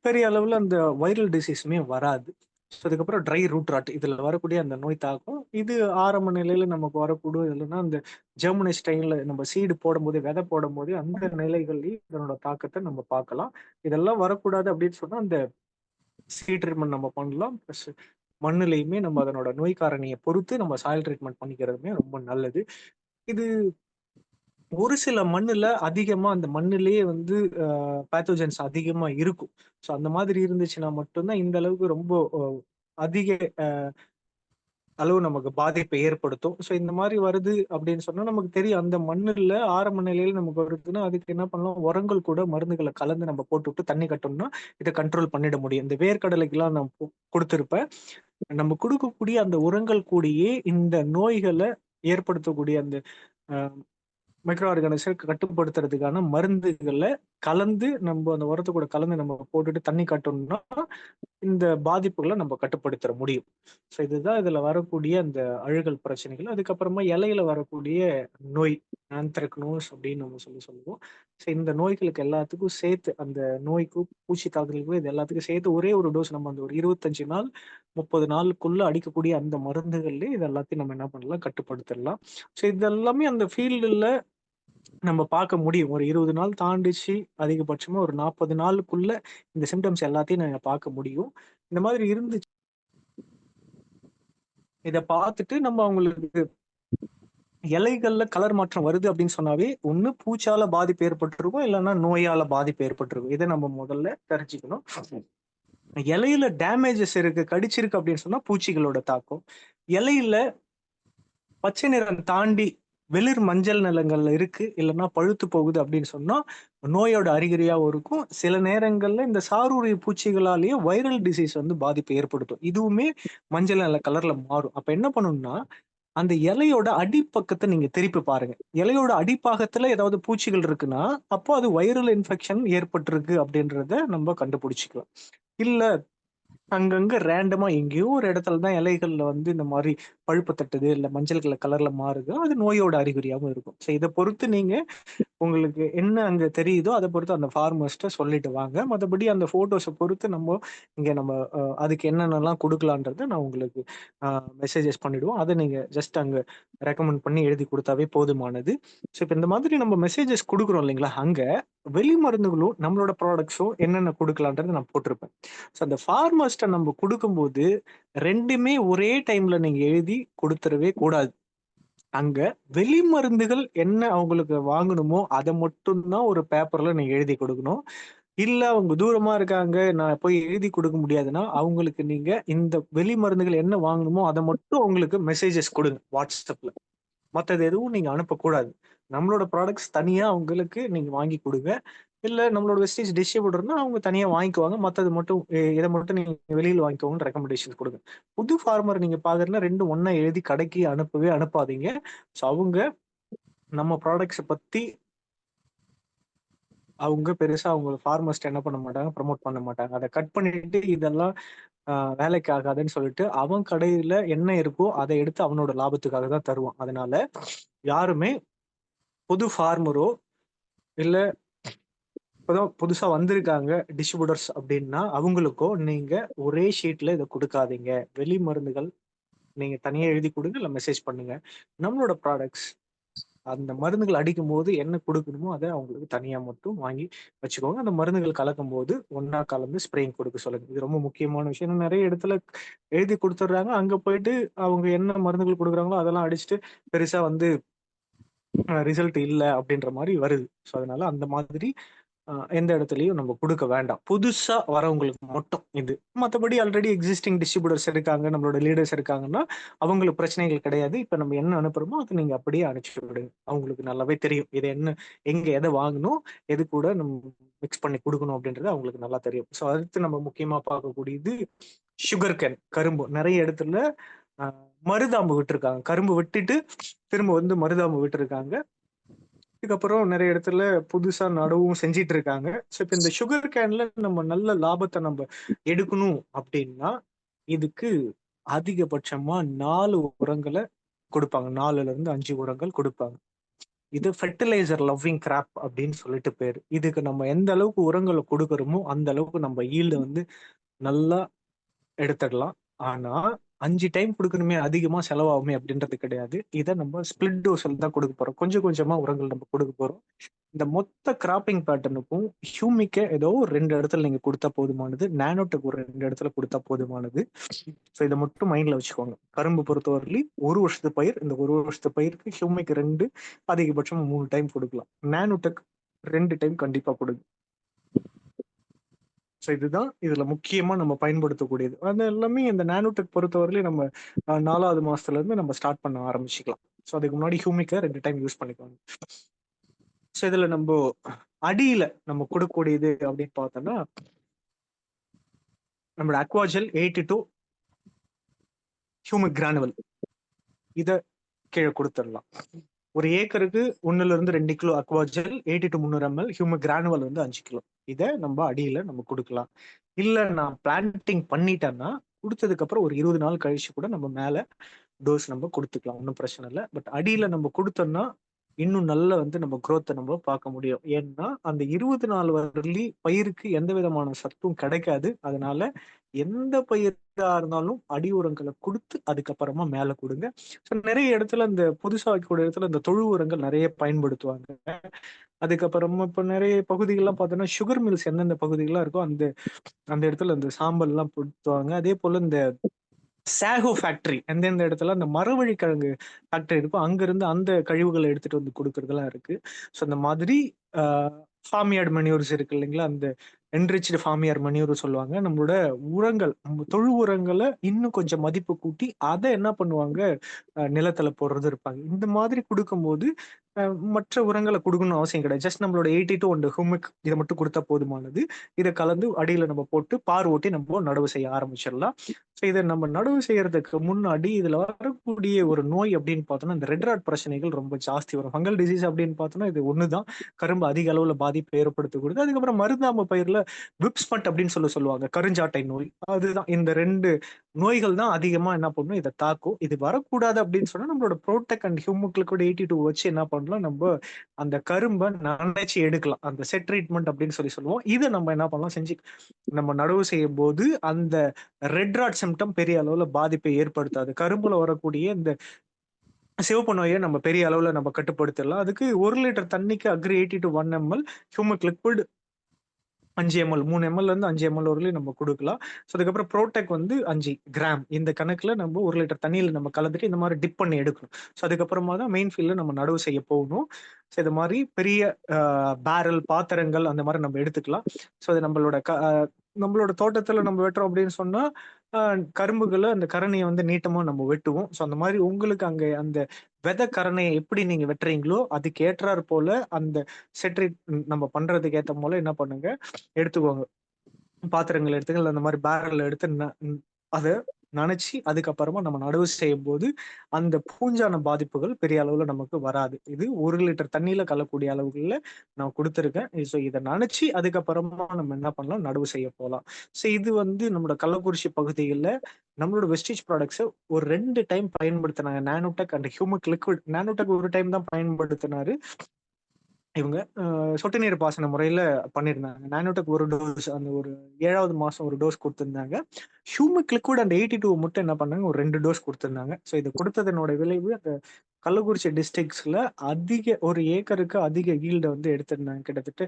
பெரிய அளவுல அந்த வைரல் டிசீஸுமே வராது. ஸோ அதுக்கப்புறம் ட்ரை ரூட் ராட் இதுல வரக்கூடிய அந்த நோய் தாக்கம், இது ஆரம்ப நிலையில நமக்கு வரக்கூடும். இல்லன்னா அந்த ஜெர்மினேட் ஸ்டைல்ல நம்ம சீடு போடும்போதே, விதை போடும்போதே அந்த நிலைகள்லயும் இதனோட தாக்கத்த நம்ம பார்க்கலாம். இதெல்லாம் வரக்கூடாது அப்படின்னு சொன்னா, அந்த சீட் ட்ரீட்மெண்ட் நம்ம பண்ணலாம். பிளஸ் மண்ணுலயுமே நம்ம அதனோட நோய் காரணிய பொறுத்து நம்ம சாயில் ட்ரீட்மெண்ட் பண்ணிக்கிறதுமே ரொம்ப நல்லது. இது ஒரு சில மண்ணுல அதிகமா அந்த மண்ணுலயே வந்து பேத்தோஜன்ஸ் அதிகமா இருக்கும். ஸோ அந்த மாதிரி இருந்துச்சுன்னா மட்டும் தான் இந்த அளவுக்கு ரொம்ப அதிக அளவு நமக்கு பாதிப்பை ஏற்படுத்தும். ஸோ இந்த மாரி வருது அப்படின்னு சொன்னா நமக்கு தெரியும். அந்த மண்ணுல ஆரம்ப நிலையில நமக்கு வருதுன்னா, அதுக்கு என்ன பண்ணலாம், உரங்கள் கூட மருந்துகள கலந்து நம்ம போட்டுவிட்டு தண்ணி காட்டோம்னா, இத கண்ட்ரோல் பண்ணிட முடியும். இந்த வேர்க்கடலைக்கெல்லாம் நான் குடுத்திருப்பேன். நம்ம குடுக்கக்கூடிய அந்த உரங்கள் கூடயே இந்த நோய்கள ஏற்படுத்தக்கூடிய அந்த அ மைக்ரோ ஆர்கானிசம் கட்டுப்படுத்துறதுக்கான மருந்துகள கலந்து நம்ம அந்த உரத்து கூட கலந்து நம்ம போட்டுட்டு தண்ணி காட்டோம்னா, இந்த பாதிப்புகள நம்ம கட்டுப்படுத்த முடியும். ஸோ இதுதான் இதுல வரக்கூடிய அந்த அழுகல் பிரச்சனைகள். அதுக்கப்புறமா இலையில வரக்கூடிய நோய் ஆந்த்ரக்னோஸ் அப்படின்னு நம்ம சொல்லுவோம். ஸோ இந்த நோய்களுக்கு எல்லாத்துக்கும் சேர்த்து அந்த நோய்க்கும், பூச்சி தாக்குதலுக்கும் இது எல்லாத்துக்கும் சேர்த்து ஒரே ஒரு டோஸ் நம்ம அந்த ஒரு 25 நாள், 30 நாளுக்குள்ள அடிக்கக்கூடிய அந்த மருந்துகள்லயே இது எல்லாத்தையும் நம்ம என்ன பண்ணலாம் கட்டுப்படுத்திடலாம். ஸோ இதெல்லாமே அந்த ஃபீல்டுல நம்ம பார்க்க முடியும். ஒரு 20 நாள் தாண்டிச்சு, அதிகபட்சமா ஒரு 40 நாளுக்குள்ள இந்த சிம்ப்டம்ஸ் எல்லாத்தையும் நாங்க பார்க்க முடியும். இந்த மாதிரி இருந்துச்சு. இத பார்த்துட்டு நம்ம அவங்களுக்கு இலைகள்ல கலர் மாற்றம் வருது அப்படின்னு சொன்னாவே, ஒண்ணு பூச்சால பாதிப்பு ஏற்பட்டிருக்கும், இல்லன்னா நோயால பாதிப்பு ஏற்பட்டிருக்கும். இத நம்ம முதல்ல தெரிஞ்சுக்கணும். இலையில டேமேஜஸ் இருக்கு, கடிச்சிருக்கு அப்படின்னு சொன்னா பூச்சிகளோட தாக்கம். இலையில பச்சை நிறம் தாண்டி வெளிர் மஞ்சள் நிறங்கள்ல இருக்கு, இல்லன்னா பழுத்து போகுது அப்படின்னு சொன்னா, நோயோட அறிகுறியாவும் இருக்கும். சில நேரங்கள்ல இந்த சாரூரிய பூச்சிகளாலேயே வைரல் டிசீஸ் வந்து பாதிப்பை ஏற்படுத்தும். இதுவுமே மஞ்சள் நிற கலர்ல மாறும். அப்ப என்ன பண்ணணும்னா, அந்த இலையோட அடிப்பக்கத்த நீங்க திருப்பி பாருங்க. இலையோட அடிப்பாகத்துல ஏதாவது பூச்சிகள் இருக்குன்னா, அப்போ அது வைரல் இன்ஃபெக்ஷன் ஏற்பட்டிருக்கு அப்படின்றத நம்ம கண்டுபிடிச்சுக்கலாம். இல்ல அங்கங்க ரேண்டமா எங்கேயோ ஒரு இடத்துல தான் இலைகள்ல வந்து இந்த மாரி பழுப்பு தட்டுது, இல்ல மஞ்சள் கலர்ல மாறுது. அது நோயோட அறிகுறியாவும் இருக்கும். ஸோ இத பொறுத்து நீங்க உங்களுக்கு என்ன அங்க தெரியுதோ, அத பொறுத்து அந்த ஃபார்மர்ஸ்ட்ட சொல்லிட்டு வாங்க. மத்தபடி அந்த ஃபோட்டோஸ பொறுத்து நம்ம அதுக்கு என்னென்னலாம் குடுக்கலான்றத நான் உங்களுக்கு அ மெசேஜஸ் பண்ணிடுவோம். அத நீங்க ஜஸ்ட் அங்க ரெக்கமெண்ட் பண்ணி எழுதி குடுத்தாவே போதுமானது. ஸோ இப்ப இந்த மாதிரி நம்ம மெசேஜஸ் குடுக்குறோம் இல்லைங்களா? அங்க வெளி மருந்துகளும், நம்மளோட ப்ராடக்ட்ஸும் என்னென்ன குடுக்கலான்றத நான் போட்டிருப்பேன். ஸோ அந்த ஃபார்மர்ஸ்ட்ட நம்ம குடுக்கும்போது 2மே ஒரே டைம்ல நீங்க எழுதி குடுத்துறவே கூடாது. அங்க வெளி மருந்துகள் என்ன அவங்களுக்கு வாங்கணுமோ, அத மட்டும் தான் ஒரு பேப்பர்ல நீங்க எழுதி குடுக்கணும். இல்ல அவங்க தூரமா இருக்காங்க, நான் போய் எழுதி குடுக்க முடியாதுன்னா, அவங்களுக்கு நீங்க இந்த வெளி மருந்துகள் என்ன வாங்கணுமோ, அத மட்டும் அவங்களுக்கு மெசேஜஸ் குடுங்க WhatsAppல. மத்தது எதுவும் நீங்க அனுப்பக்கூடாது. நம்மளோட ப்ராடக்ட்ஸ் தனியா அவங்களுக்கு நீங்க வாங்கி குடுங்க. இல்ல நம்மளோட வெஸ்டேஜ் டிஸ்ட்ரிபியூட்டர்னா அவங்க தனியா வாங்கிக்குவாங்க. மத்தது மட்டும் இத மட்டும் நீங்க வெளியில வாங்கிக்கோங்கன்னு ரெக்கமெண்டேஷன் குடுங்க. புது ஃபார்மர் நீங்க பார்க்கறதுனா 2ம் ஒண்ணா எழுதி கடைக்கு அனுப்பவே அனுப்பாதீங்க. ஸோ அவங்க நம்ம ப்ராடக்ட்ஸ பத்தி அவங்க பெருசா அவங்க ஃபார்மர்ஸ்ட்ட என்ன பண்ண மாட்டாங்க, ப்ரமோட் பண்ண மாட்டாங்க. அத கட் பண்ணிட்டு இதெல்லாம் வேலைக்கு ஆகாதுன்னு சொல்லிட்டு, அவன் கடையில என்ன இருக்கோ அத எடுத்து அவனோட லாபத்துக்காக தான் தருவான். அதனால யாருமே புது ஃபார்மரோ, இல்ல இப்பதான் புதுசா வந்திருக்காங்க டிஸ்ட்ரிபியூட்டர்ஸ் அப்டின்னா, அவங்களுக்கோ நீங்க ஒரே ஷீட்ல இத குடுக்காதீங்க. வெளி மருந்துகள் நீங்க தனியா எழுதி குடுங்க, இல்ல மெசேஜ் பண்ணுங்க. நம்மளோட ப்ராடக்ட்ஸ் அந்த மருந்துகள் அடிக்கும் போது என்ன கொடுக்கணுமோ அதை அவங்களுக்கு தனியா மட்டும் வாங்கி வச்சுக்கோங்க. அந்த மருந்துகள் கலக்கும் போது ஒண்ணா கலந்து ஸ்ப்ரேயிங் கொடுக்க சொல்லுங்க. இது ரொம்ப முக்கியமான விஷயம். ஏன்னா நிறைய இடத்துல எழுதி கொடுத்துட்றாங்க. அங்க போயிட்டு அவங்க என்ன மருந்துகள் கொடுக்குறாங்களோ அதெல்லாம் அடிச்சுட்டு பெருசா வந்து ரிசல்ட் இல்ல அப்படின்ற மாதிரி வருது. ஸோ அதனால அந்த மாதிரி எந்த இடத்துலயும் நம்ம கொடுக்க வேண்டாம். புதுசா வரவங்களுக்கு மட்டும் இது. மற்றபடி ஆல்ரெடி எக்ஸிஸ்டிங் டிஸ்ட்ரிபியூட்டர்ஸ் இருக்காங்க, நம்மளோட லீடர்ஸ் இருக்காங்கன்னா அவங்களுக்கு பிரச்சனைகள் கிடையாது. இப்ப நம்ம என்ன அனுப்புறோமோ அது நீங்க அப்படியே அனுப்பிச்சு விடுங்க. அவங்களுக்கு நல்லாவே தெரியும் இது என்ன, எங்க எதை வாங்கணும், எது கூட நம்ம மிக்ஸ் பண்ணி கொடுக்கணும் அப்படின்றது அவங்களுக்கு நல்லா தெரியும். ஸோ அடுத்து நம்ம முக்கியமா பார்க்கக்கூடியது சுகர் கேன், கரும்பு. நிறைய இடத்துல மருதாம்பு விட்டுருக்காங்க. கரும்பு விட்டுட்டு திரும்ப வந்து மருதாம்பு விட்டுருக்காங்க. இதுக்கப்புறம் நிறைய இடத்துல புதுசா நடவும் செஞ்சிட்டு இருக்காங்க. ஸோ இப்போ இந்த சுகர் கேன்ல நம்ம நல்ல லாபத்தை நம்ம எடுக்கணும் அப்படின்னா இதுக்கு அதிகபட்சமா 4 உரங்களை கொடுப்பாங்க. 4ல இருந்து 5 உரங்கள் கொடுப்பாங்க. இது ஃபெர்டிலைசர் லவ்விங் கிராப் அப்படின்னு சொல்லிட்டு பேரு. இதுக்கு நம்ம எந்த அளவுக்கு உரங்களை கொடுக்கறோமோ அந்த அளவுக்கு நம்ம ஈல்டு வந்து நல்லா எடுத்துடலாம். ஆனா 5 டைம் கொடுக்கணுமே, அதிகமா செலவாகுமே அப்படின்றது கிடையாது. இதை நம்ம ஸ்பிளிட் டோஸ்ல தான் கொடுக்க போறோம். கொஞ்சம் கொஞ்சமா உரங்கள் நம்ம கொடுக்க போறோம். இந்த மொத்த கிராப்பிங் பேட்டர்னுக்கும் ஹியூமிக்க ஏதோ ஒரு 2 இடத்துல நீங்க கொடுத்தா போதுமானது. நானோடெக் ஒரு 2 இடத்துல கொடுத்தா போதுமானது. ஸோ இதை மட்டும் மைண்ட்ல வச்சுக்கோங்க. கரும்பு பொறுத்தவரையிலும் 1 வருஷத்து பயிர். இந்த 1 வருஷத்து பயிருக்கு ஹியூமிக் 2, அதிகபட்சம் 3 டைம் கொடுக்கலாம். நானோடெக் 2 டைம் கண்டிப்பா கொடுங்க. ஸோ இதுதான் இதுல முக்கியமா நம்ம பயன்படுத்தக்கூடியது. அது எல்லாமே இந்த நானோடெக் பொறுத்தவரையிலும் நம்ம 4வது மாசத்துல இருந்து நம்ம ஸ்டார்ட் பண்ண ஆரம்பிச்சுக்கலாம். ஸோ அதுக்கு முன்னாடி ஹியூமிக்கை 2 டைம் யூஸ் பண்ணிக்கோங்க. ஸோ இதுல நம்ம அடியில நம்ம கொடுக்கக்கூடியது அப்படின்னு பார்த்தோம்னா நம்மளோட அக்வாஜெல் 82 ஹியூமிக் கிரானுவல் இதை கீழே கொடுத்துடலாம். ஒரு ஏக்கருக்கு 1ல இருந்து 2 kilo Aquagel 80 to 300 ml, humic granule வந்து 5 கிலோ. இதை நம்ம அடியில நம்ம கொடுக்கலாம். இல்ல நான் பிளான்டிங் பண்ணிட்டேன்னா கொடுத்ததுக்கு அப்புறம் ஒரு 20 நாள் கழிச்சு கூட நம்ம மேல டோஸ் நம்ம கொடுத்துக்கலாம். ஒன்றும் பிரச்சனை இல்லை. பட் அடியில நம்ம கொடுத்தோம்னா இன்னும் நல்ல வந்து நம்ம growth நம்ம பார்க்க முடியும். ஏன்னா அந்த 20 நாள் வரலி பயிருக்கு எந்த விதமான சத்தும் கிடைக்காது. அதனால எந்த பயிரா இருந்தாலும் அடி உரங்களை கொடுத்து அதுக்கப்புறமா மேல கொடுங்க. ஸோ நிறைய இடத்துல இந்த புதுசா வைக்கக்கூடிய இடத்துல இந்த தொழு உரங்கள் நிறைய பயன்படுத்துவாங்க. அதுக்கப்புறமா இப்ப நிறைய பகுதிகள்லாம் பார்த்தோம்னா சுகர் மில்ஸ் எந்தெந்த பகுதிகள்லாம் இருக்கோ அந்த அந்த இடத்துல இந்த சாம்பல் எல்லாம் பொருத்துவாங்க. அதே போல இந்த சாகோ ஃபேக்டரி எந்தெந்த இடத்துல அந்த மரவழி கிழங்கு ஃபேக்டரி இருக்கோ அங்கிருந்து அந்த கழிவுகளை எடுத்துட்டு வந்து கொடுக்கறதெல்லாம் இருக்கு. ஸோ இந்த மாதிரி ஃபார்மியார்டு மணியூர்ஸ் இருக்கு இல்லைங்களா, அந்த என்ரிச்டு ஃபார்மியார் மணியூர் சொல்லுவாங்க. நம்மளோட உரங்கள், தொழு உரங்களை இன்னும் கொஞ்சம் மதிப்பு கூட்டி அதை என்ன பண்ணுவாங்க, நிலத்துல போடுறது இருப்பாங்க. இந்த மாதிரி கொடுக்கும்போது மற்ற உரங்களை கொடுக்கணும்னு அவசியம் கிடையாது. ஜஸ்ட் நம்மளோட 82 ஒன்று ஹியூமிக் இதை மட்டும் கொடுத்தா போதுமானது. இதை கலந்து அடியில நம்ம போட்டு பார் ஓட்டி நம்ம நடவு செய்ய ஆரம்பிச்சிடலாம். ஸோ இதை நம்ம நடவு செய்யறதுக்கு முன்னாடி இதுல வரக்கூடிய ஒரு நோய் அப்படின்னு பார்த்தோம்னா இந்த ரெட் ராட் பிரச்சனைகள் ரொம்ப ஜாஸ்தி வரும். ஃபங்கல் டிசீஸ் அப்படின்னு பார்த்தோம்னா இது ஒண்ணுதான் கரும்பு அதிக அளவுல பாதிப்பு ஏற்படுத்தக்கூடியது. அதுக்கப்புறம் மருதாம பயிர்ல விப்ஸ்மட் அப்படின்னு சொல்லுவாங்க, கருஞ்சாட்டை நோய். அதுதான் இந்த 2 நோய்கள் தான் அதிகமா என்ன பண்ணும், இதை தாக்கும். இது வரக்கூடாது அப்படின்னு சொன்னா நம்மளோட ப்ரோடெக் அண்ட் ஹியூமிக்லிக்விட் 82 வச்சு என்ன பண்ணலாம், நம்ம அந்த கரும்பை நனைச்சு எடுக்கலாம். அந்த செட் ட்ரீட்மெண்ட் அப்படின்னு சொல்லுவோம். இதை நம்ம என்ன பண்ணலாம் செஞ்சு நம்ம நடவு செய்யும் போது அந்த ரெட் ராட் சிம்டம் பெரிய அளவுல பாதிப்பை ஏற்படுத்தாது. கரும்புல வரக்கூடிய இந்த சிவப்பு நோயை நம்ம பெரிய அளவுல நம்ம கட்டுப்படுத்திடலாம். அதுக்கு 1 லிட்டர் தண்ணிக்கு agri 80 to 1 ml humic liquid 5 ml, 3 ml இருந்து 5 ml வரலையும் நம்ம கொடுக்கலாம். ஸோ அதுக்கப்புறம் ப்ரோடெக் வந்து 5 கிராம் இந்த கணக்குல நம்ம 1 லிட்டர் தண்ணியில நம்ம கலந்துட்டு இந்த மாதிரி டிப் பண்ணி எடுக்கணும். ஸோ அதுக்கப்புறமா தான் மெயின் ஃபீல்ட்ல நம்ம நடவு செய்ய போகணும். ஸோ இது மாதிரி பெரிய பேரல் பாத்திரங்கள் அந்த மாதிரி நம்ம எடுத்துக்கலாம். ஸோ அது நம்மளோட தோட்டத்துல நம்ம வெட்டுறோம் அப்படின்னு சொன்னா கரும்புகளை அந்த கரணையை வந்து நீட்டமா நம்ம வெட்டுவோம். ஸோ அந்த மாதிரி உங்களுக்கு அங்க அந்த விதை கரணையை எப்படி நீங்க வெட்டுறீங்களோ அதுக்கு ஏற்றாற் போல அந்த செட்ரேட் நம்ம பண்றதுக்கு ஏத்த போல என்ன பண்ணுங்க, எடுத்துக்கோங்க. பாத்திரங்கள் எடுத்துக்க, அந்த மாதிரி பேரல் எடுத்து அதை நனைச்சி அதுக்கப்புறமா நம்ம நடவு செய்யும் போது அந்த பூஞ்சான பாதிப்புகள் பெரிய அளவுல நமக்கு வராது. இது 1 லிட்டர் தண்ணியில கலக்கூடிய அளவுகள்ல நான் கொடுத்துருக்கேன். ஸோ இதை நினைச்சு அதுக்கப்புறமா நம்ம என்ன பண்ணலாம், நடவு செய்ய போகலாம். ஸோ இது வந்து நம்மளோட கள்ளக்குறிச்சி பகுதிகளில் நம்மளோட வெஸ்டேஜ் ப்ராடக்ட்ஸை ஒரு 2 டைம் பயன்படுத்தினாங்க. Nanotech and humic liquid. Nanotech ஒரு டைம் தான் பயன்படுத்தினாரு இவங்க. சொட்டு நீர் பாசன முறையில பண்ணியிருந்தாங்க. நானோடெக் ஒரு டோஸ், அந்த ஒரு 7வது மாசம் ஒரு டோஸ் கொடுத்திருந்தாங்க. ஹியூமிக் லிக்விட் அந்த 82 மட்டும் என்ன பண்ணாங்க, ஒரு 2 டோஸ் கொடுத்திருந்தாங்க. ஸோ இது கொடுத்ததனோட விளைவு அந்த கள்ளக்குறிச்சி டிஸ்ட்ரிக்ட்ஸ்ல ஒரு ஏக்கருக்கு அதிக ஈல்டை வந்து எடுத்திருந்தாங்க. கிட்டத்தட்ட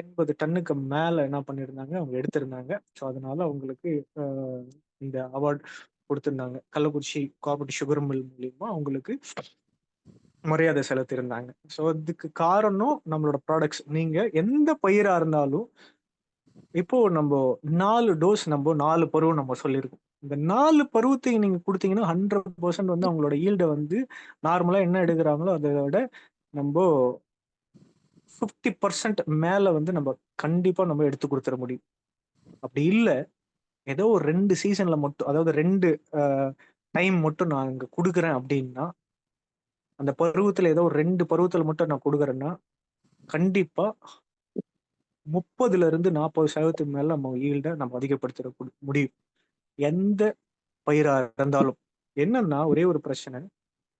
80 டன்னுக்கு மேல என்ன பண்ணியிருந்தாங்க, அவங்க எடுத்திருந்தாங்க. ஸோ அதனால அவங்களுக்கு இந்த அவார்ட் கொடுத்திருந்தாங்க. கள்ளக்குறிச்சி கோஆபரேட்டிவ் சுகர் மில் மூலியமா அவங்களுக்கு மரியாதை செலுத்தியிருந்தாங்க. ஸோ இதுக்கு காரணம் நம்மளோட ப்ராடக்ட்ஸ். நீங்க எந்த பயிரா இருந்தாலும் இப்போ நம்ம 4 டோஸ், நம்ம 4 பருவம் நம்ம சொல்லியிருக்கோம். இந்த 4 பருவத்தையும் நீங்க கொடுத்தீங்கன்னா 100% வந்து அவங்களோட ஈல்டை வந்து நார்மலா என்ன எடுக்கிறாங்களோ அதை விட நம்ம 50% மேல வந்து நம்ம கண்டிப்பா நம்ம எடுத்து கொடுத்துட முடியும். அப்படி இல்லை, ஏதோ ஒரு 2 சீசன்ல மட்டும், அதாவது 2 டைம் மட்டும் நான் இங்க கொடுக்குறேன் அப்படின்னா, அந்த பருவத்துல ஏதோ ஒரு 2 பருவத்துல மட்டும் நான் கொடுக்குறேன்னா கண்டிப்பா 30% மேல நம்ம ஈல்டை நம்ம அதிகப்படுத்த முடியும். எந்த பயிரா இருந்தாலும். என்னன்னா ஒரே ஒரு பிரச்சனை,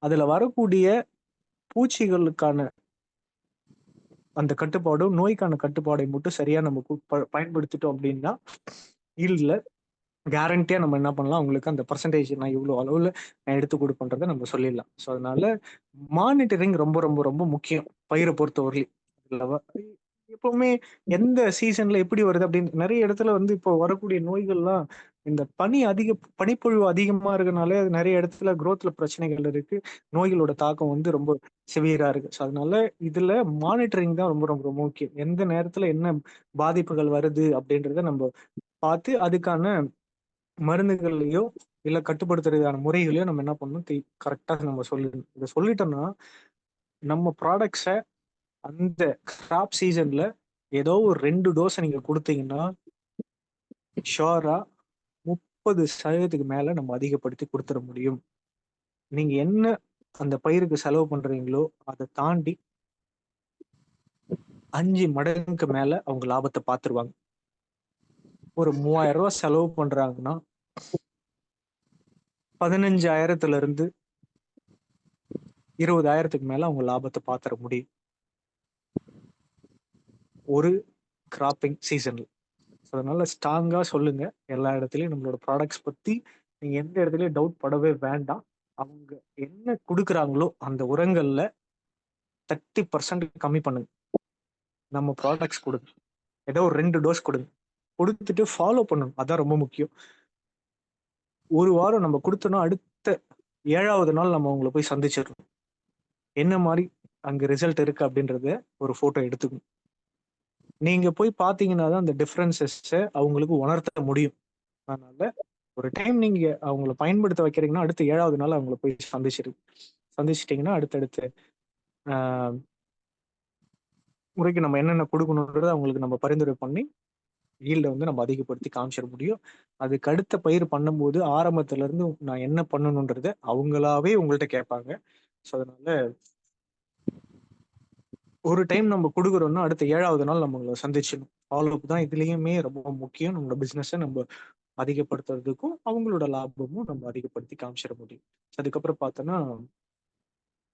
அதுல வரக்கூடிய பூச்சிகளுக்கான அந்த கட்டுப்பாடும் நோய்க்கான கட்டுப்பாடை மட்டும் சரியா நம்ம பயன்படுத்திட்டோம் அப்படின்னா ஈல்ட்ல கேரண்டியா நம்ம என்ன பண்ணலாம், அவங்களுக்கு அந்த பர்சன்டேஜ் நான் இவ்வளவு அளவுல நான் எடுத்து கொடுப்பேன்றதை நம்ம சொல்லிடலாம். ஸோ அதனால மானிட்டரிங் ரொம்ப ரொம்ப ரொம்ப முக்கியம் பயிரை பொறுத்தவரையிலும். எப்பவுமே எந்த சீசன்ல எப்படி வருது அப்படின்னு நிறைய இடத்துல வந்து இப்போ வரக்கூடிய நோய்கள்லாம் இந்த பனிப்பொழிவு அதிகமா இருக்கனால நிறைய இடத்துல growthல பிரச்சனைகள் இருக்கு. நோய்களோட தாக்கம் வந்து ரொம்ப சிவியரா இருக்கு. ஸோ அதனால இதுல மானிட்டரிங் தான் ரொம்ப ரொம்ப ரொம்ப முக்கியம். எந்த நேரத்துல என்ன பாதிப்புகள் வருது அப்படின்றத நம்ம பார்த்து அதுக்கான மருந்துகளையோ இல்ல கட்டுப்படுத்துறதுக்கான முறைகளையோ நம்ம என்ன பண்ணணும், கரெக்டா நம்ம சொல்லிடணும். இதை சொல்லிட்டோம்னா நம்ம ப்ராடக்ட்ஸை அந்த கிராப் சீசன்ல ஏதோ ஒரு 2 டோஸ் நீங்க கொடுத்தீங்கன்னா ஷோரா 30% மேல நம்ம அதிகப்படுத்தி கொடுத்துட முடியும். நீங்க என்ன அந்த பயிருக்கு செலவு பண்றீங்களோ அதை தாண்டி 5 மடங்குக்கு மேல அவங்க லாபத்தை பார்த்துருவாங்க. ஒரு 3000 ரூபாய் செலவு பண்றாங்கன்னா 15,000த்துல இருந்து 20,000க்கு மேல அவங்க லாபத்தை பார்த்துட முடியும் ஒரு கிராப்பிங் சீசன்ல. அதனால ஸ்ட்ராங்கா சொல்லுங்க, எல்லா இடத்துலயும் நம்மளோட ப்ராடக்ட்ஸ் பத்தி நீங்க எந்த இடத்துலயும் டவுட் படவே வேண்டாம். அவங்க என்ன கொடுக்குறாங்களோ அந்த உரங்கள்ல 30% கம்மி பண்ணுங்க. நம்ம ப்ராடக்ட்ஸ் கொடுங்க, ஏதோ ஒரு 2 டோஸ் கொடுங்க, கொடுத்துட்டு ஃபாலோ பண்ணணும். அதான் ரொம்ப முக்கியம். ஒரு வாரம் நம்ம கொடுத்தோம்னா அடுத்த 7வது நாள் நம்ம அவங்கள போய் சந்திச்சிடணும். என்ன மாதிரி அங்க ரிசல்ட் இருக்கு அப்படின்றத ஒரு போட்டோ எடுத்துக்கணும். நீங்க போய் பாத்தீங்கன்னா தான் அந்த டிஃபரன்சஸ் அவங்களுக்கு உணர்த்த முடியும். அதனால ஒரு டைம் நீங்க அவங்கள பயன்படுத்த வைக்கிறீங்கன்னா அடுத்த 7வது நாள் அவங்கள போய் சந்திச்சிட்டீங்கன்னா அடுத்தடுத்து முறைக்கு நம்ம என்னென்ன கொடுக்கணுன்றத அவங்களுக்கு நம்ம பரிந்துரை பண்ணி ஈல்டை வந்து நம்ம அதிகப்படுத்தி காமிச்சிட முடியும். அதுக்கு அடுத்த பயிர் பண்ணும்போது ஆரம்பத்துல இருந்து நான் என்ன பண்ணணுன்றத அவங்களாவே உங்கள்கிட்ட கேட்பாங்க. ஸோ அதனால ஒரு டைம் நம்ம கொடுக்குறோம்னா அடுத்த 7வது நாள் நம்மளை சந்திச்சிடணும். ஃபாலோஅப் தான் இதுலயுமே ரொம்ப முக்கியம். நம்மளோட பிசினஸை நம்ம அதிகப்படுத்துறதுக்கும் அவங்களோட லாபமும் நம்ம அதிகப்படுத்தி காமிச்சிட முடியும். அதுக்கப்புறம் பார்த்தோன்னா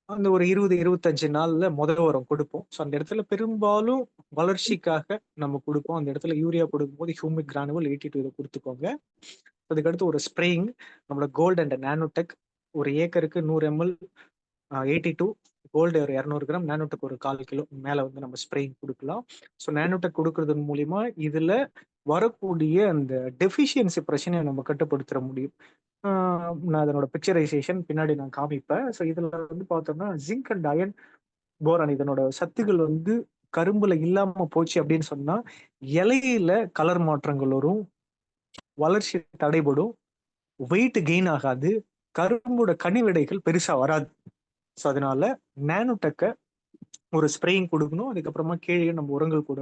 அந்த ஒரு 20-25 நாள்ல முதல் உரம் கொடுப்போம். ஸோ அந்த இடத்துல பெரும்பாலும் வளர்ச்சிக்காக நம்ம கொடுப்போம். அந்த இடத்துல யூரியா கொடுக்கும்போது ஹியூமிக் கிரானுவல் 82 இதை கொடுத்துக்கோங்க. அதுக்கடுத்து ஒரு ஸ்ப்ரேயிங் நம்மளோட கோல்டு அண்ட் நானோடெக் ஒரு ஏக்கருக்கு 100 ml 82 கோல்டு ஒரு 200 கிராம், நானோடெக் ஒரு 1/4 கிலோ மேல வந்து நம்ம ஸ்ப்ரேயிங் கொடுக்கலாம். ஸோ நானோடெக் கொடுக்கறது மூலியமா இதுல வரக்கூடிய அந்த டெஃபிஷியன்சி பிரச்சனையை நம்ம கட்டுப்படுத்த முடியும். நான் அதனோட பிக்சரைசேஷன் பின்னாடி நான் காமிப்பேன். ஸோ இதுல வந்து பார்த்தோம்னா ஜிங்க் அண்ட் அயன் போரான் இதனோட சத்துக்கள் வந்து கரும்புல இல்லாம போச்சு அப்படின்னு சொன்னா இலையில கலர் மாற்றங்கள் வரும், வளர்ச்சி தடைபடும், வெயிட் கெயின் ஆகாது, கரும்போட கனி விடைகள் பெருசா வராது. ஸோ அதனால நானோடெக்கை ஒரு ஸ்ப்ரேயிங் கொடுக்கணும். அதுக்கப்புறமா கீழே நம்ம உரங்கள் கூட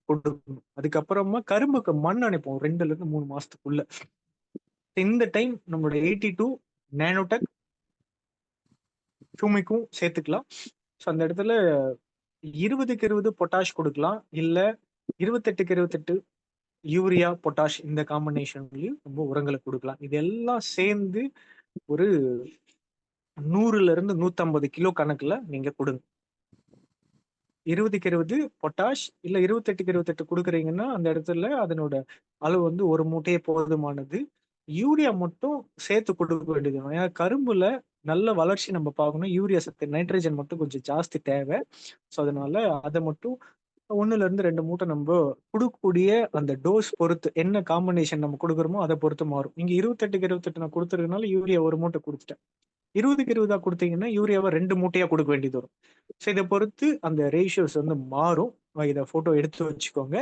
கொடுக்கணும். அதுக்கப்புறமா கரும்புக்கு மண் அணைப்போம் 2ல இருந்து 3 மாசத்துக்குள்ள. இந்த டைம் நம்மளோட 82 நானோடெக் ஹியூமிக்கும் சேர்த்துக்கலாம். ஸோ அந்த இடத்துல 20க்கு 20 பொட்டாஷ் கொடுக்கலாம், இல்ல 28க்கு 28 யூரியா பொட்டாஷ் இந்த காம்பினேஷன்லயும் நம்ம உரங்களை கொடுக்கலாம். இதெல்லாம் சேர்ந்து ஒரு 100ல இருந்து 150 கிலோ கணக்குல நீங்க கொடுங்க. 20க்கு 20 பொட்டாஷ் இல்ல 28க்கு 28 கொடுக்குறீங்கன்னா அந்த இடத்துல அதனோட அளவு வந்து ஒரு மூட்டையே போதுமானது. யூரியா மட்டும் சேர்த்து கொடுக்க வேண்டியது. ஏன்னா கரும்புல நல்ல வளர்ச்சி நம்ம பார்க்கணும். யூரியா சத்து, நைட்ரஜன் மட்டும் கொஞ்சம் ஜாஸ்தி தேவை. ஸோ அதனால அதை மட்டும் 1ல இருந்து 2 மூட்டை நம்ம கொடுக்கக்கூடிய அந்த டோஸ் பொறுத்து, என்ன காம்பினேஷன் நம்ம கொடுக்குறோமோ அதை பொறுத்து மாறும். இங்க 28க்கு 28 நான் கொடுத்துருக்கனால யூரியா 1 மூட்டை கொடுத்துட்டேன். 20க்கு 20 கொடுத்தீங்கன்னா யூரியாவை 2 மூட்டையா கொடுக்க வேண்டியது வரும். ஸோ இதை பொறுத்து அந்த ரேஷியோஸ் வந்து மாறும். இதை போட்டோ எடுத்து வச்சுக்கோங்க.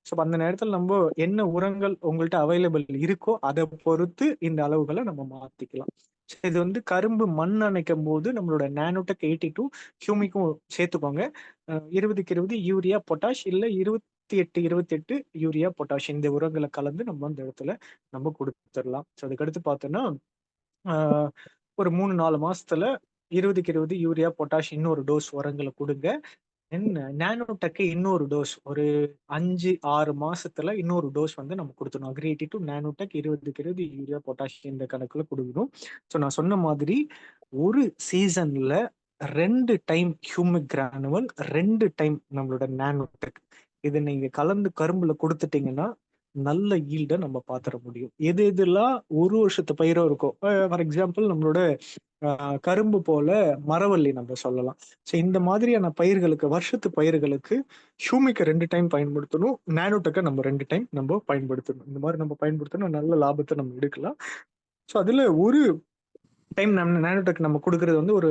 ஸோ அந்த நேரத்தில் நம்ம என்ன உரங்கள் உங்கள்கிட்ட அவைலபிள் இருக்கோ அதை பொறுத்து இந்த அளவுகளை நம்ம மாத்திக்கலாம். இது வந்து கரும்பு மண் அணைக்கும் போது நம்மளோட நானோடெக் 82 ஹியூமிக்கும் சேர்த்துக்கோங்க. 20க்கு 20 யூரியா பொட்டாஷ், இல்ல 28 28 யூரியா பொட்டாஷ், இந்த உரங்களை கலந்து நம்ம அந்த இடத்துல நம்ம கொடுத்துடலாம். ஸோ அதுக்கடுத்து பார்த்தோம்னா ஒரு 3-4 மாசத்துல 20க்கு 20 யூரியா பொட்டாஷ் இன்னொரு டோஸ் உரங்களை கொடுங்க. என்ன நானோடெக்கு இன்னொரு டோஸ் ஒரு 5-6 மாசத்துல இன்னொரு டோஸ் வந்து நம்ம கொடுத்துடணும். அக்ரி டு நானோடெக் 20க்கு 20 யூரியா பொட்டாஷ் இந்த கணக்குல கொடுக்கணும். ஸோ நான் சொன்ன மாதிரி ஒரு சீசன்ல 2 டைம் ஹியூமிக் கிரானுவல், 2 டைம் நம்மளோட நானோடெக், இதை நீங்க கலந்து கரும்புல கொடுத்துட்டீங்கன்னா நல்ல ஈல்ட நம்ம பாத்திர முடியும். எது எதுலாம் ஒரு வருஷத்து பயிரோ இருக்கும், ஃபார் எக்ஸாம்பிள் நம்மளோட கரும்பு போல மரவள்ளி நம்ம சொல்லலாம். ஸோ இந்த மாதிரியான பயிர்களுக்கு, வருஷத்து பயிர்களுக்கு ஹியூமிக்கை 2 டைம் பயன்படுத்தணும், நானோடெக்கை நம்ம 2 டைம் நம்ம பயன்படுத்தணும். இந்த மாதிரி நம்ம பயன்படுத்தணும், நல்ல லாபத்தை நம்ம எடுக்கலாம். ஸோ அதுல ஒரு டைம் நம்ம நானோடெக் நம்ம கொடுக்கறது வந்து ஒரு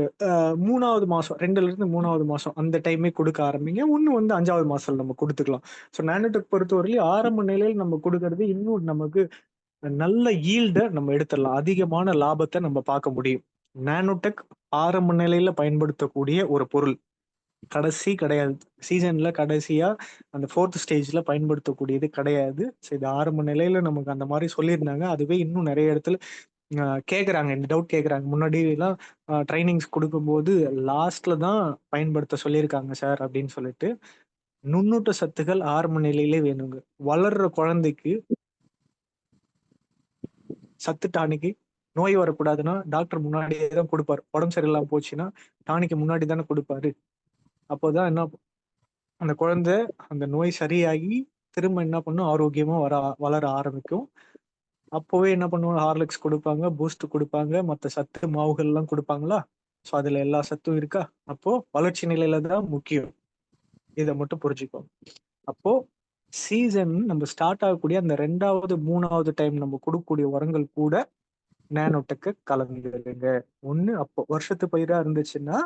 3வது மாசம், 2ல இருந்து 3வது மாசம் அந்த டைமே கொடுக்க ஆரம்பிங்க. ஒன்று வந்து 5வது மாசம் நம்ம கொடுத்துக்கலாம். ஸோ நானோடெக் பொறுத்தவரையிலும் ஆரம்ப நிலையில் நம்ம கொடுக்கறது இன்னும் நமக்கு நல்ல ஈல்ட நம்ம எடுத்துடலாம், அதிகமான லாபத்தை நம்ம பார்க்க முடியும். நானோடெக் ஆரம்ப நிலையில பயன்படுத்தக்கூடிய ஒரு பொருள், கடைசி கிடையாது. சீசன்ல கடைசியா அந்த 4th ஸ்டேஜ்ல பயன்படுத்தக்கூடியது கிடையாது. ஸோ இது ஆரம்ப நிலையில நமக்கு அந்த மாதிரி சொல்லியிருந்தாங்க. அதுவே இன்னும் நிறைய இடத்துல கேட்குறாங்க, இந்த டவுட் கேட்குறாங்க. முன்னாடி எல்லாம் ட்ரைனிங்ஸ் கொடுக்கும்போது லாஸ்ட்ல தான் பயன்படுத்த சொல்லியிருக்காங்க சார் அப்படின்னு சொல்லிட்டு. நுண்ணூட்ட சத்துக்கள் ஆரம்ப நிலையிலே வேணுங்க. வளர்ற குழந்தைக்கு சத்து டானிக்கு நோய் வரக்கூடாதுன்னா டாக்டர் முன்னாடியே தான் கொடுப்பாரு. உடம்பு சரியில்லாம போச்சுன்னா டானிக்கு முன்னாடி தானே கொடுப்பாரு. அப்போதான் என்ன, அந்த குழந்தை அந்த நோய் சரியாகி திரும்ப என்ன பண்ணும், ஆரோக்கியமா வளர ஆரம்பிக்கும். அப்போவே என்ன பண்ணுவாங்க, ஹார்லிக்ஸ் கொடுப்பாங்க, பூஸ்ட் கொடுப்பாங்க, மற்ற சத்து மாவுகள் எல்லாம் கொடுப்பாங்களா. ஸோ அதுல எல்லா சத்தும் இருக்கா. அப்போ வளர்ச்சி நிலையில தான் முக்கியம், இதை மட்டும் புரிஞ்சுக்கோ. அப்போ சீசன் நம்ம ஸ்டார்ட் ஆகக்கூடிய அந்த 2வது 3வது டைம் நம்ம கொடுக்கக்கூடிய உரங்கள் கூட நானோடெக்க கலந்துருங்க. ஒண்ணு அப்போ வருஷத்து பயிரா இருந்துச்சுன்னா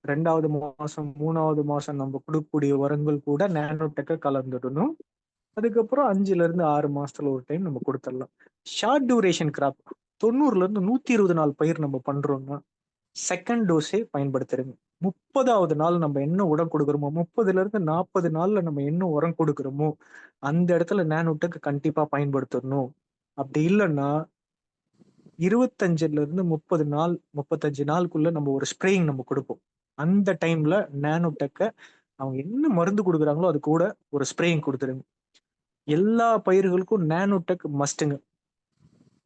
2வது மாசம் 3வது மாசம் நம்ம கொடுக்கக்கூடிய உரங்கள் கூட நானோடெக்க கலந்துடணும். அதுக்கப்புறம் 5ல இருந்து 6 மாசத்துல ஒரு டைம் நம்ம கொடுத்துடலாம். ஷார்ட் டியூரேஷன் கிராப் 90ல இருந்து 120 நாள் பயிர் நம்ம பண்றோம்னா செகண்ட் டோஸே பயன்படுத்துறோங்க. 30வது நாள் நம்ம என்ன உரம் கொடுக்குறோமோ, 30ல இருந்து 40 நாள்ல நம்ம என்ன உரம் கொடுக்குறோமோ அந்த இடத்துல நானோடெக் கண்டிப்பா பயன்படுத்தணும். அப்படி இல்லைன்னா 25ல இருந்து 30 நாள், 35 நாளுக்குள்ள நம்ம ஒரு ஸ்ப்ரேயிங் நம்ம கொடுப்போம். அந்த டைம்ல நானோடெக்க அவங்க என்ன மருந்து கொடுக்குறாங்களோ அது கூட ஒரு ஸ்ப்ரேயிங் கொடுத்துருங்க. எல்லா பயிர்களுக்கும் நானோடெக் மஸ்ட்டுங்க.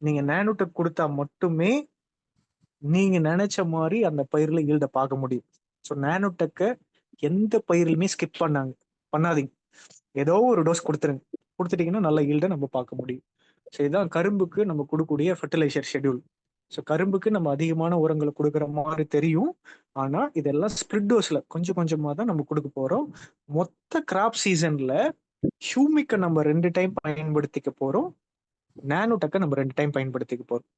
நீங்க நானோடெக் கொடுத்தா மட்டுமே நீங்க நினைச்ச மாதிரி அந்த பயிர்ல ஈல்ட பார்க்க முடியும். ஸோ நானோடெக்க எந்த பயிரிலுமே ஸ்கிப் பண்ணாதீங்க. ஏதோ ஒரு டோஸ் கொடுத்துருங்க. கொடுத்துட்டீங்கன்னா நல்ல ஈல்ட நம்ம பார்க்க முடியும். ஸோ இதுதான் கரும்புக்கு நம்ம கொடுக்கக்கூடிய ஃபர்டிலைசர் ஷெட்யூல். ஸோ கரும்புக்கு நம்ம அதிகமான உரங்களை கொடுக்குற மாதிரி தெரியும். ஆனா இதெல்லாம் ஸ்பிரிட் டோஸ்ல கொஞ்சம் கொஞ்சமா தான் நம்ம கொடுக்க போறோம். மொத்த கிராப் சீசன்ல ஹியூமிக்கை நம்ம 2 டைம் பயன்படுத்திக்க போறோம், நானோடெக்கை நம்ம 2 டைம் பயன்படுத்திக்க போறோம்.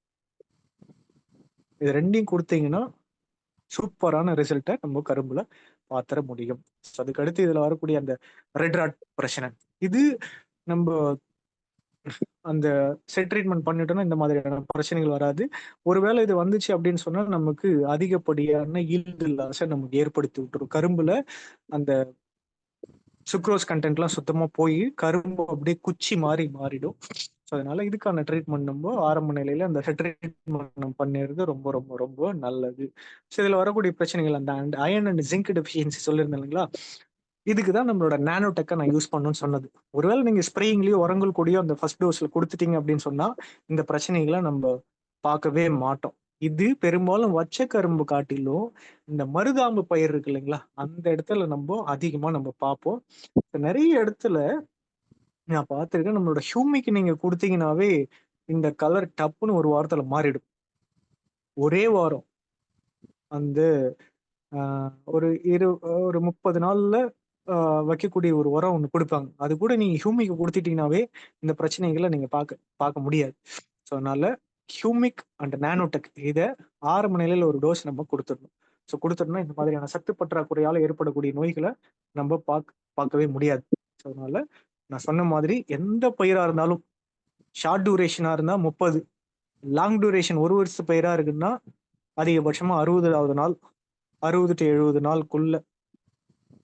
இது ரெண்டையும் கொடுத்தீங்கன்னா சூப்பரான ரிசல்ட்டை நம்ம கரும்புல பாத்திர முடியும். அதுக்கு அடுத்து இதுல வரக்கூடிய அந்த ரெட் ராட் பிரச்சனை, இது நம்ம அந்த செட் ட்ரீட்மெண்ட் பண்ணிட்டோம்னா இந்த மாதிரியான பிரச்சனைகள் வராது. ஒருவேளை இது வந்துச்சு அப்படின்னு சொன்னா நமக்கு அதிகப்படியான ஈல்டு லாஸை நமக்கு ஏற்படுத்தி விட்டுரும். கரும்புல அந்த சுக்ரோஸ் கண்டென்ட்லாம் சுத்தமா போய் கரும்பு அப்படியே குச்சி மாறிடும். ஸோ அதனால இதுக்கான ட்ரீட்மெண்ட் நம்ம ஆரம்ப நிலையில அந்த ட்ரீட்மெண்ட் நம்ம பண்ணிடுறது ரொம்ப ரொம்ப ரொம்ப நல்லது. ஸோ இதுல வரக்கூடிய பிரச்சனைகள் அந்த அயன் அண்ட் ஜிங்க் டெஃபிஷியன்சி சொல்லியிருந்தேன் இல்லைங்களா, இதுக்கு தான் நம்மளோட நானோடெக்கை நான் யூஸ் பண்ணணும்னு சொன்னது. ஒருவேளை நீங்க ஸ்ப்ரேயிங்லயோ உரங்கள் கூடயோ அந்த ஃபர்ஸ்ட் டோஸ்ல கொடுத்துட்டீங்க அப்படின்னு சொன்னா இந்த பிரச்சனைகளை நம்ம பார்க்கவே மாட்டோம். இது பெரும்பாலும் வச்ச கரும்பு காட்டிலும் இந்த மருதாம்பு பயிர் இருக்கு இல்லைங்களா, அந்த இடத்துல நம்ம அதிகமா நம்ம பார்ப்போம். நிறைய இடத்துல நான் பார்த்திருக்கேன், நம்மளோட ஹியூமிக்கு நீங்க கொடுத்தீங்கன்னாவே இந்த கலர் டப்புன்னு ஒரு வாரத்துல மாறிடும். ஒரே வாரம் அந்த ஒரு ஒரு 30 நாள்ல வைக்கக்கூடிய ஒரு உரம் ஒண்ணு குடுப்பாங்க. அது கூட நீங்க ஹியூமிக் குடுத்துட்டீங்கன்னாவே, இந்த பிரச்சனைகள நீங்க பார்க்க முடியாது. ஸோ அதனால ஹியூமிக் அண்ட் நானோடெக் இத ஆரம்ப நிலையில ஒரு டோஸ் நம்ம குடுத்துடணும். ஸோ குடுத்துட்டோம்னா இந்த மாதிரியான சத்து பற்றாக்குறையால ஏற்படக்கூடிய நோய்கள நம்ம பார்க்கவே முடியாது. ஸோ அதனால நான் சொன்ன மாதிரி எந்த பயிரா இருந்தாலும் ஷார்ட் டியூரேஷனா இருந்தா 30, லாங் டியூரேஷன் 1 வருஷத்து பயிரா இருக்குன்னா, அதிகபட்சமா 60வது நாள் 60 டூ 70 நாளுக்குள்ள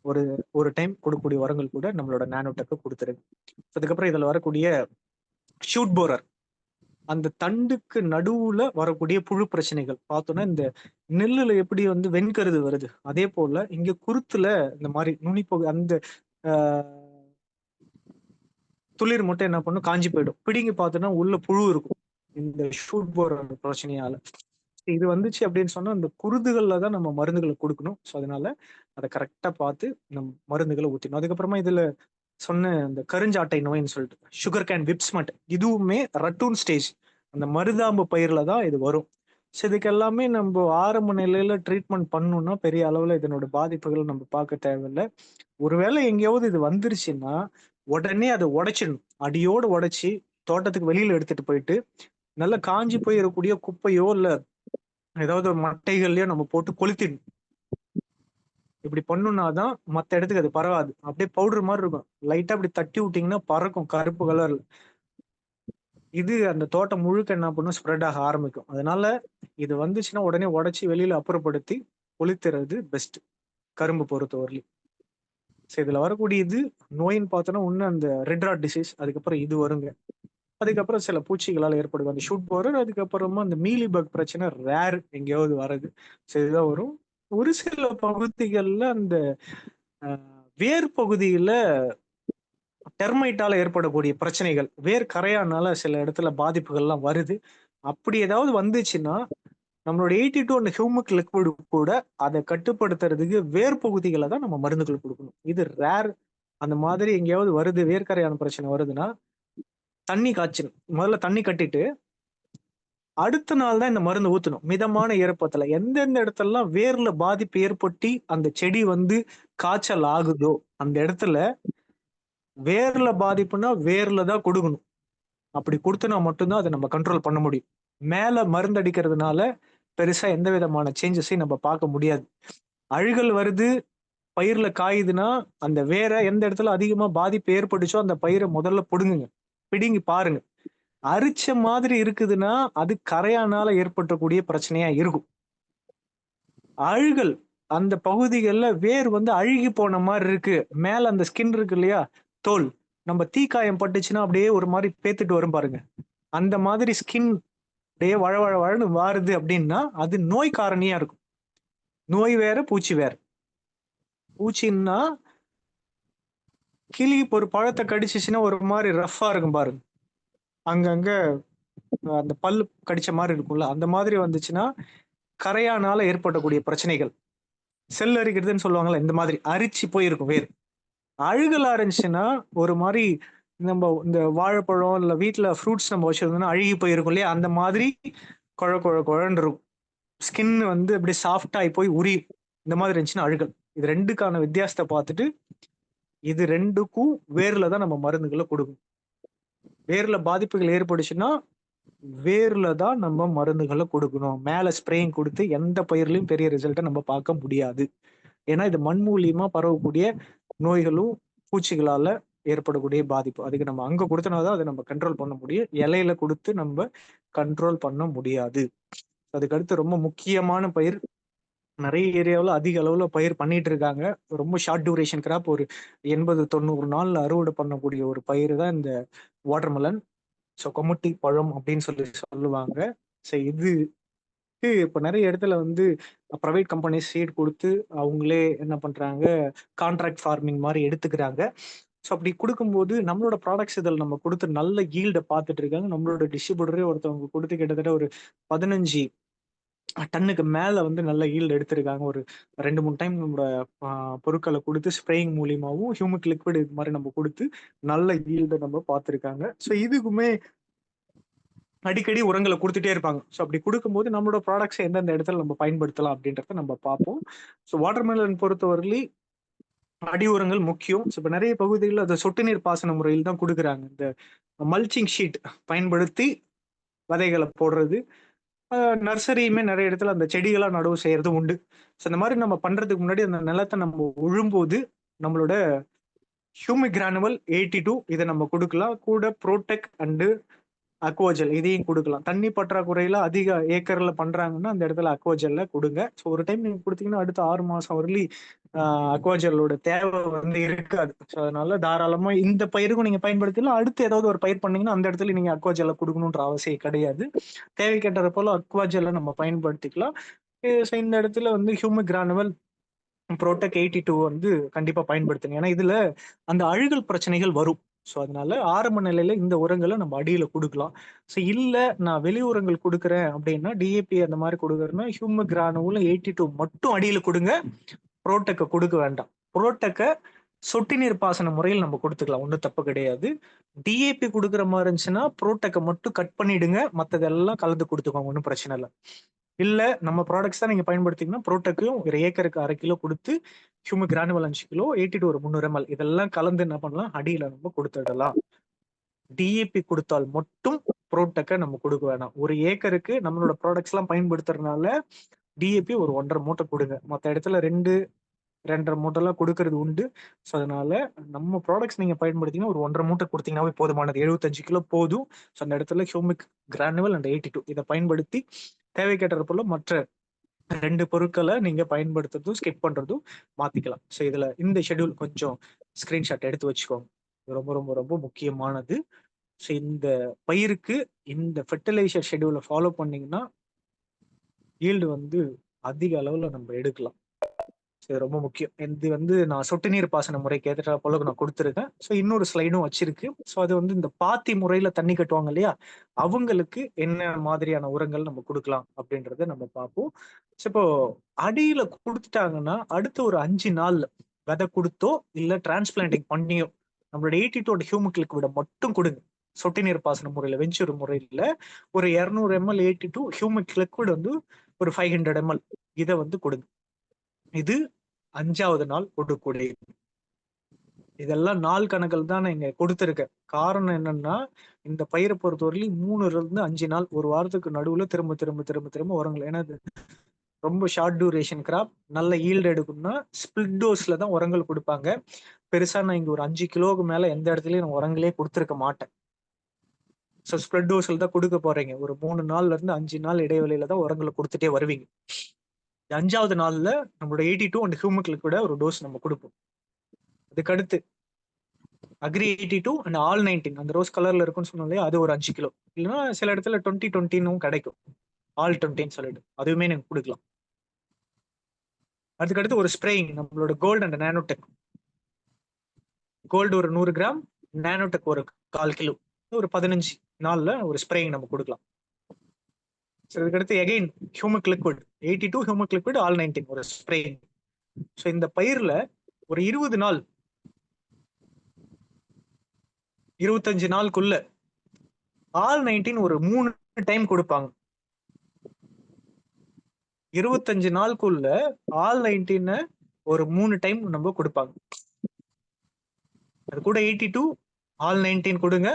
ஒரு ஒரு டைம் கொடுக்கக்கூடிய உரங்கள் கூட நம்மளோட நானோடெக்க குடுத்துருங்க. அதுக்கப்புறம் இதுல வரக்கூடிய ஷூட் போரர், அந்த தண்டுக்கு நடுவுல வரக்கூடிய புழு பிரச்சனைகள் பார்த்தோம்னா, இந்த நெல்லுல எப்படி வந்து வெண்கருது வருது, அதே போல இங்க குருத்துல இந்த மாதிரி நுனிப்பகு அந்த துளிர் மட்டும் என்ன பண்ணும், காஞ்சி போயிடும். பிடுங்கி பார்த்தோம்னா உள்ள புழு இருக்கும், இந்த ஷூட் போரர் பிரச்சனையால. இது வந்துச்சு அப்படின்னு சொன்னா அந்த குருதுகள்ல தான் நம்ம மருந்துகளை கொடுக்கணும். ஸோ அதனால அதை கரெக்டா பார்த்து நம்ம மருந்துகளை ஊற்றணும். அதுக்கப்புறமா இதுல சொன்ன இந்த கருஞ்சாட்டை நோயின்னு சொல்லிட்டு சுகர் கேன் விப்ஸ்மட், இதுவுமே ரட்டூன் ஸ்டேஜ் அந்த மருதாம்பு பயிர்ல தான் இது வரும். ஸோ இதுக்கு எல்லாமே நம்ம ஆரம்ப நிலையில ட்ரீட்மெண்ட் பண்ணணும்னா பெரிய அளவுல இதனோட பாதிப்புகள் நம்ம பார்க்க தேவையில்லை. ஒருவேளை எங்கேயாவது இது வந்துருச்சுன்னா உடனே அதை உடைச்சிடணும். அடியோடு உடைச்சி தோட்டத்துக்கு வெளியில எடுத்துட்டு போயிட்டு நல்லா காஞ்சி போய் இருக்கக்கூடிய குப்பையோ இல்ல ஏதாவது ஒரு மட்டைகள்லயோ நம்ம போட்டு கொளுத்திடணும். இப்படி பண்ணுனாதான் மத்த இடத்துக்கு அது பரவாது. அப்படியே பவுடர் மாதிரி இருக்கும், லைட்டா அப்படி தட்டி விட்டீங்கன்னா பறக்கும் கருப்பு கலர்ல. இது அந்த தோட்டம் முழுக்க என்ன பண்ணும், ஸ்ப்ரெட் ஆக ஆரம்பிக்கும். அதனால இது வந்துச்சுன்னா உடனே உடைச்சி வெளியில அப்புறப்படுத்தி கொளுத்துறது பெஸ்ட், கரும்பு பொறுத்தவரையிலும். இதுல வரக்கூடியது நோயின்னு பார்த்தோன்னா ஒண்ணு அந்த ரெட் ராட் டிசீஸ், அதுக்கப்புறம் இது வருங்க. அதுக்கப்புறம் சில பூச்சிகளால் ஏற்படுது அந்த ஷூட் போரர். அதுக்கப்புறமா அந்த மீலி பக் பிரச்சனை ரேர், எங்கேயாவது வருது. இதுதான் வரும். ஒரு சில பகுதிகளில் அந்த வேர் பகுதியில டெர்மைட்டால ஏற்படக்கூடிய பிரச்சனைகள், வேர் கரையானால சில இடத்துல பாதிப்புகள்லாம் வருது. அப்படி ஏதாவது வந்துச்சுன்னா நம்மளோட 82 அந்த ஹியூமிக் லிக்விட் கூட அதை கட்டுப்படுத்துறதுக்கு வேர் பகுதிகளை தான் நம்ம மருந்துகள் கொடுக்கணும். இது ரேர். அந்த மாதிரி எங்கேயாவது வருது, வேர்க்கரையான பிரச்சனை வருதுன்னா தண்ணி காய்ச்சணும். முதல்ல தண்ணி கட்டிட்டு அடுத்த நாள் தான் இந்த மருந்து ஊத்தணும். மிதமான ஈரப்பதத்துல எந்தெந்த இடத்துலலாம் வேர்ல பாதிப்பு ஏற்பட்டு அந்த செடி வந்து காய்ச்சல் ஆகுதோ அந்த இடத்துல வேர்ல பாதிப்புனா வேர்ல தான் கொடுக்கணும். அப்படி கொடுத்தனா மட்டும்தான் அதை நம்ம கண்ட்ரோல் பண்ண முடியும். மேல மருந்து அடிக்கிறதுனால பெருசா எந்த விதமான சேஞ்சஸையும் நம்ம பார்க்க முடியாது. அழுகல் வருது, பயிர்ல காயுதுன்னா அந்த வேற எந்த இடத்துல அதிகமா பாதிப்பு ஏற்பட்டுச்சோ அந்த பயிரை முதல்ல பிடுங்குங்க, பிடுங்கி பாருங்க. அரிச்ச மாதிரி இருக்குதுன்னா அது கரையானால ஏற்பட்டக்கூடிய பிரச்சனையா இருக்கும். அழுகல் அந்த பகுதிகளில் வேர் வந்து அழுகி போன மாதிரி இருக்கு, மேல அந்த ஸ்கின் இருக்கு இல்லையா, தோல், நம்ம தீக்காயம் பட்டுச்சுன்னா அப்படியே ஒரு மாதிரி பேத்துட்டு வரும் பாருங்க, அந்த மாதிரி ஸ்கின் அப்படியே வழவழன்னு வாருது அப்படின்னா அது நோய் காரணியா இருக்கும். நோய் வேற பூச்சி வேற. பூச்சின்னா கிளி ஒரு பழத்தை கடிச்சிச்சுன்னா ஒரு மாதிரி ரஃபா இருக்கும் பாருங்க, அங்கங்க அந்த பல்லு கடிச்ச மாதிரி இருக்கும்ல, அந்த மாதிரி வந்துச்சுன்னா கரையானால ஏற்படக்கூடிய பிரச்சனைகள். செல் அரிக்கிறதுன்னு சொல்லுவாங்கல்ல, இந்த மாதிரி அரிச்சு போயிருக்கும் வேர். அழுகலா இருந்துச்சுன்னா ஒரு மாதிரி நம்ம இந்த வாழைப்பழம் இல்ல வீட்டுல ஃப்ரூட்ஸ் நம்ம வச்சிருந்தோம்னா அழுகி போயிருக்கும் இல்லையா, அந்த மாதிரி குழ குழ குழன்னு இருக்கும். ஸ்கின் வந்து அப்படியே சாஃப்டாகி போய் உரி, இந்த மாதிரி இருந்துச்சுன்னா அழுகல். இது ரெண்டுக்கான வித்தியாசத்தை பார்த்துட்டு இது ரெண்டுக்கும் வேர்ல தான் நம்ம மருந்துகளை கொடுக்கணும். வேர்ல பாதிப்புகள் ஏற்படுச்சுன்னா வேர்ல தான் நம்ம மருந்துகளை கொடுக்கணும். மேல ஸ்ப்ரேயிங் கொடுத்து எந்த பயிர்லயும் பெரிய ரிசல்ட்டை நம்ம பார்க்க முடியாது. ஏன்னா இது மண் மூலியமா பரவக்கூடிய நோய்களும் பூச்சிகளால ஏற்படக்கூடிய பாதிப்பு. அதுக்கு நம்ம அங்க கொடுத்தனாதான் அதை நம்ம கண்ட்ரோல் பண்ண முடியும். இலையில கொடுத்து நம்ம கண்ட்ரோல் பண்ண முடியாது. அதுக்கு அடுத்து ரொம்ப முக்கியமான பயிர், நிறைய ஏரியாவில் அதிக அளவுல பயிர் பண்ணிட்டு இருக்காங்க. ரொம்ப ஷார்ட் டியூரேஷன் கிராப், ஒரு 80-90 நாள்ல அறுவடை பண்ணக்கூடிய ஒரு பயிர் தான் இந்த வாட்டர்மெலன். ஸோ கொமுட்டி பழம் அப்படின்னு சொல்லி சொல்லுவாங்க. ஸோ இது இப்ப நிறைய இடத்துல வந்து பிரைவேட் கம்பெனிஸ் சீட் கொடுத்து அவங்களே என்ன பண்றாங்க, கான்ட்ராக்ட் ஃபார்மிங் மாதிரி எடுத்துக்கிறாங்க. ஸோ அப்படி கொடுக்கும்போது நம்மளோட ப்ராடக்ட்ஸ் இதில் நம்ம கொடுத்து நல்ல ஈல்டை பார்த்துட்டு இருக்காங்க. நம்மளோட டிஸ்ட்ரிபியூட்டரே ஒருத்தவங்க கொடுத்து கிட்டத்தட்ட ஒரு 15 டன்னுக்கு மேல வந்து நல்ல ஈல்டு எடுத்திருக்காங்க. ஒரு 2-3 டைம் நம்மளோட பொருட்களை கொடுத்து ஸ்ப்ரேயிங் மூலியமாவும் ஹியூமிக் லிக்விட் இது மாதிரி நம்ம கொடுத்து நல்ல ஈல்டை நம்ம பார்த்துருக்காங்க. ஸோ இதுக்குமே அடிக்கடி உரங்களை கொடுத்துட்டே இருப்பாங்க. ஸோ அப்படி கொடுக்கும்போது நம்மளோட ப்ராடக்ட்ஸ் எந்தெந்த இடத்துல நம்ம பயன்படுத்தலாம் அப்படின்றத நம்ம பார்ப்போம். ஸோ வாட்டர்மெலன் பொறுத்தவரையிலும் அடி உரங்கள் முக்கியம். ஸோ இப்போ நிறைய பகுதிகளில் அதை சொட்டு நீர் பாசன முறையில் தான் கொடுக்குறாங்க. இந்த மல்ச்சிங் ஷீட் பயன்படுத்தி விதைகளை போடுறது. நர்சரியுமே நிறைய இடத்துல அந்த செடிகளா நடவு செய்யறது உண்டு. ஸோ இந்த மாதிரி நம்ம பண்றதுக்கு முன்னாடி அந்த நிலத்தை நம்ம உழும்போது நம்மளோட ஹியூமிக் கிரானுவல் 82 இதை நம்ம கொடுக்கலாம். கூட ப்ரோடெக் அண்டு அக்வாஜெல் இதையும் கொடுக்கலாம். தண்ணி பற்றாக்குறையில அதிக ஏக்கர்ல பண்றாங்கன்னா அந்த இடத்துல அக்வாஜெல்ல கொடுங்க. ஸோ ஒரு டைம் நீங்க கொடுத்தீங்கன்னா அடுத்த 6 மாசம் வரலி அக்வாஜெல்லோட தேவை வந்து இருக்காது. ஸோ அதனால தாராளமா இந்த பயிருக்கும் நீங்க பயன்படுத்தலாம். அடுத்து ஏதாவது ஒரு பயிர் பண்ணீங்கன்னா அந்த இடத்துல நீங்க அக்வாஜெல்ல கொடுக்கணுன்ற அவசியம் கிடையாது. தேவைக்கேற்ற போல அக்வாஜெல்ல நம்ம பயன்படுத்திக்கலாம். ஸோ இந்த இடத்துல வந்து ஹியூமிக் கிரானுவல் ப்ரோடெக் 82 வந்து கண்டிப்பா பயன்படுத்துங்க. ஏன்னா இதுல அந்த அழுகல் பிரச்சனைகள் வரும். ஸோ அதனால ஆரம்ப நிலையில இந்த உரங்களை நம்ம அடியில கொடுக்கலாம். ஸோ இல்ல நான் வெளி உரங்கள் கொடுக்குறேன் அப்படின்னா டிஏபி அந்த மாதிரி கொடுக்குறேன்னா ஹியூமிக் கிரானுவல் 82 மட்டும் அடியில கொடுங்க. ப்ரோடெக்கை கொடுக்க வேண்டாம். ப்ரோடெக்கை சொட்டு நீர் பாசன முறையில் நம்ம கொடுத்துக்கலாம், ஒன்றும் தப்பு கிடையாது. டிஏபி கொடுக்குற மாதிரி இருந்துச்சுன்னா ப்ரோடெக்கை மட்டும் கட் பண்ணிடுங்க, மற்றதெல்லாம் கலந்து கொடுத்துக்கோங்க, ஒன்றும் பிரச்சனை இல்லை. இல்ல நம்ம ப்ராடக்ட்ஸ் தான் நீங்க பயன்படுத்திங்கன்னா ப்ரோடெக்கையும் ஒரு ஏக்கருக்கு 1/2 கிலோ கொடுத்து ஹியூமிக் கிரானுவல் 5 கிலோ 82 ஒரு 300 ml இதெல்லாம் கலந்து என்ன பண்ணலாம், அடியில நம்ம கொடுத்துடலாம். டிஏபி கொடுத்தால் மட்டும் ப்ரோடெக்கை நம்ம கொடுக்க வேணாம். ஒரு ஏக்கருக்கு நம்மளோட ப்ராடக்ட்ஸ் எல்லாம் பயன்படுத்துறதுனால டிஏபி ஒரு 1.5 மூட்டை கொடுங்க. மற்ற இடத்துல 2-2.5 மூட்டைலாம் கொடுக்கறது உண்டு. ஸோ அதனால நம்ம ப்ராடக்ட்ஸ் நீங்க பயன்படுத்திங்கன்னா ஒரு 1.5 மூட்டை கொடுத்தீங்கன்னாவே போதுமானது. 75 கிலோ போதும். ஸோ அந்த இடத்துல ஹியூமிக் கிரானுவல் அண்ட் 82 இதை பயன்படுத்தி தேவைக்கேற்ற போல மற்ற 2 பொருட்களை நீங்க பயன்படுத்துறதும் ஸ்கிப் பண்றதும் மாத்திக்கலாம். ஸோ இதுல இந்த ஷெட்யூல் கொஞ்சம் ஸ்கிரீன்ஷாட் எடுத்து வச்சுக்கோங்க. ரொம்ப ரொம்ப ரொம்ப முக்கியமானது. ஸோ இந்த பயிருக்கு இந்த ஃபெர்டிலைசர் ஷெட்யூலை ஃபாலோ பண்ணீங்கன்னா ஈல்டு வந்து அதிக அளவுல நம்ம எடுக்கலாம். இது ரொம்ப முக்கியம். இது வந்து நான் சொட்டு நீர் பாசன முறைக்கு ஏற்ற போல நான் கொடுத்துருக்கேன். ஸோ இன்னொரு ஸ்லைடும் வச்சிருக்கு. ஸோ அது வந்து இந்த பாத்தி முறையில தண்ணி கட்டுவாங்க இல்லையா, அவங்களுக்கு என்ன மாதிரியான உரங்கள் நம்ம கொடுக்கலாம் அப்படின்றத நம்ம பார்ப்போம். ஸோ இப்போ அடியில கொடுத்துட்டாங்கன்னா அடுத்த ஒரு 5 நாள்ல விதை கொடுத்தோ இல்ல டிரான்ஸ்பிளான்டிங் பண்ணியோ நம்மளோட 82 ஹியூமிக் லிக்விட மட்டும் கொடுங்க. சொட்டு நீர் பாசன முறையில வெஞ்சூர் முறையில ஒரு 200 ml 82 ஹியூமிக் லிக்விட் வந்து ஒரு 500 ml இதை வந்து கொடுங்க. இது 5வது நாள் கொடுக்கக்கூடிய. இதெல்லாம் நாள் கணக்கில் தான் நான் இங்க கொடுத்துருக்கேன். காரணம் என்னன்னா இந்த பயிரை பொறுத்தவரையிலும் 3ல இருந்து 5 நாள் ஒரு வாரத்துக்கு நடுவுல திரும்ப திரும்ப திரும்ப திரும்ப உரங்கள். ஏன்னா இது ரொம்ப ஷார்ட் டியூரேஷன் கிராப், நல்ல ஈல்டு எடுக்கணும்னா ஸ்பிளிட் டோஸ்ல தான் உரங்கள் கொடுப்பாங்க. பெருசா நான் இங்க ஒரு 5 கிலோவுக்கு மேல எந்த இடத்துலயும் நான் உரங்களே கொடுத்துருக்க மாட்டேன். ஸோ ஸ்பிளிட் டோஸ்ல தான் கொடுக்க போறீங்க. ஒரு 3 நாள்ல இருந்து 5 நாள் இடைவெளியில தான் உரங்களை கொடுத்துட்டே வருவீங்க. 5வது நாள்ல நம்மளோட 82 அண்ட் ஹியூமிக் லிக்விட ஒரு டோஸ் நம்ம கொடுப்போம். அதுக்கடுத்து அக்ரி 82 அண்ட் ஆல் 19 அந்த ரோஸ் கலர்ல இருக்குன்னு சொன்னோம் இல்லையா, அது ஒரு 5 கிலோ. இல்லைன்னா சில இடத்துல 20-20 கிடைக்கும், ஆல் 20 சொல்லிட்டு அதுவுமே நீங்க கொடுக்கலாம். அதுக்கடுத்து ஒரு ஸ்ப்ரேயிங் நம்மளோட கோல்டு அண்ட் நானோடெக். கோல்டு ஒரு 100 கிராம், நானோடெக் ஒரு 1/4 கிலோ, ஒரு 15 நாள்ல ஒரு ஸ்ப்ரேயிங் நம்ம கொடுக்கலாம். அதுக்கடுத்து again humic liquid 82 humic liquid all 19 ஒரு ஸ்ப்ரேயிங். ஸோ இந்த பயிர்ல ஒரு 20 நாள் 25 நாளுக்குள்ள ஆல் 19 ஒரு 3 டைம் கொடுப்பாங்க. 25 நாளுக்குள்ள ஆல் 19 ஒரு 3 டைம் நம்ம கொடுப்பாங்க. அது கூட 82 ஆல் 19 கொடுங்க.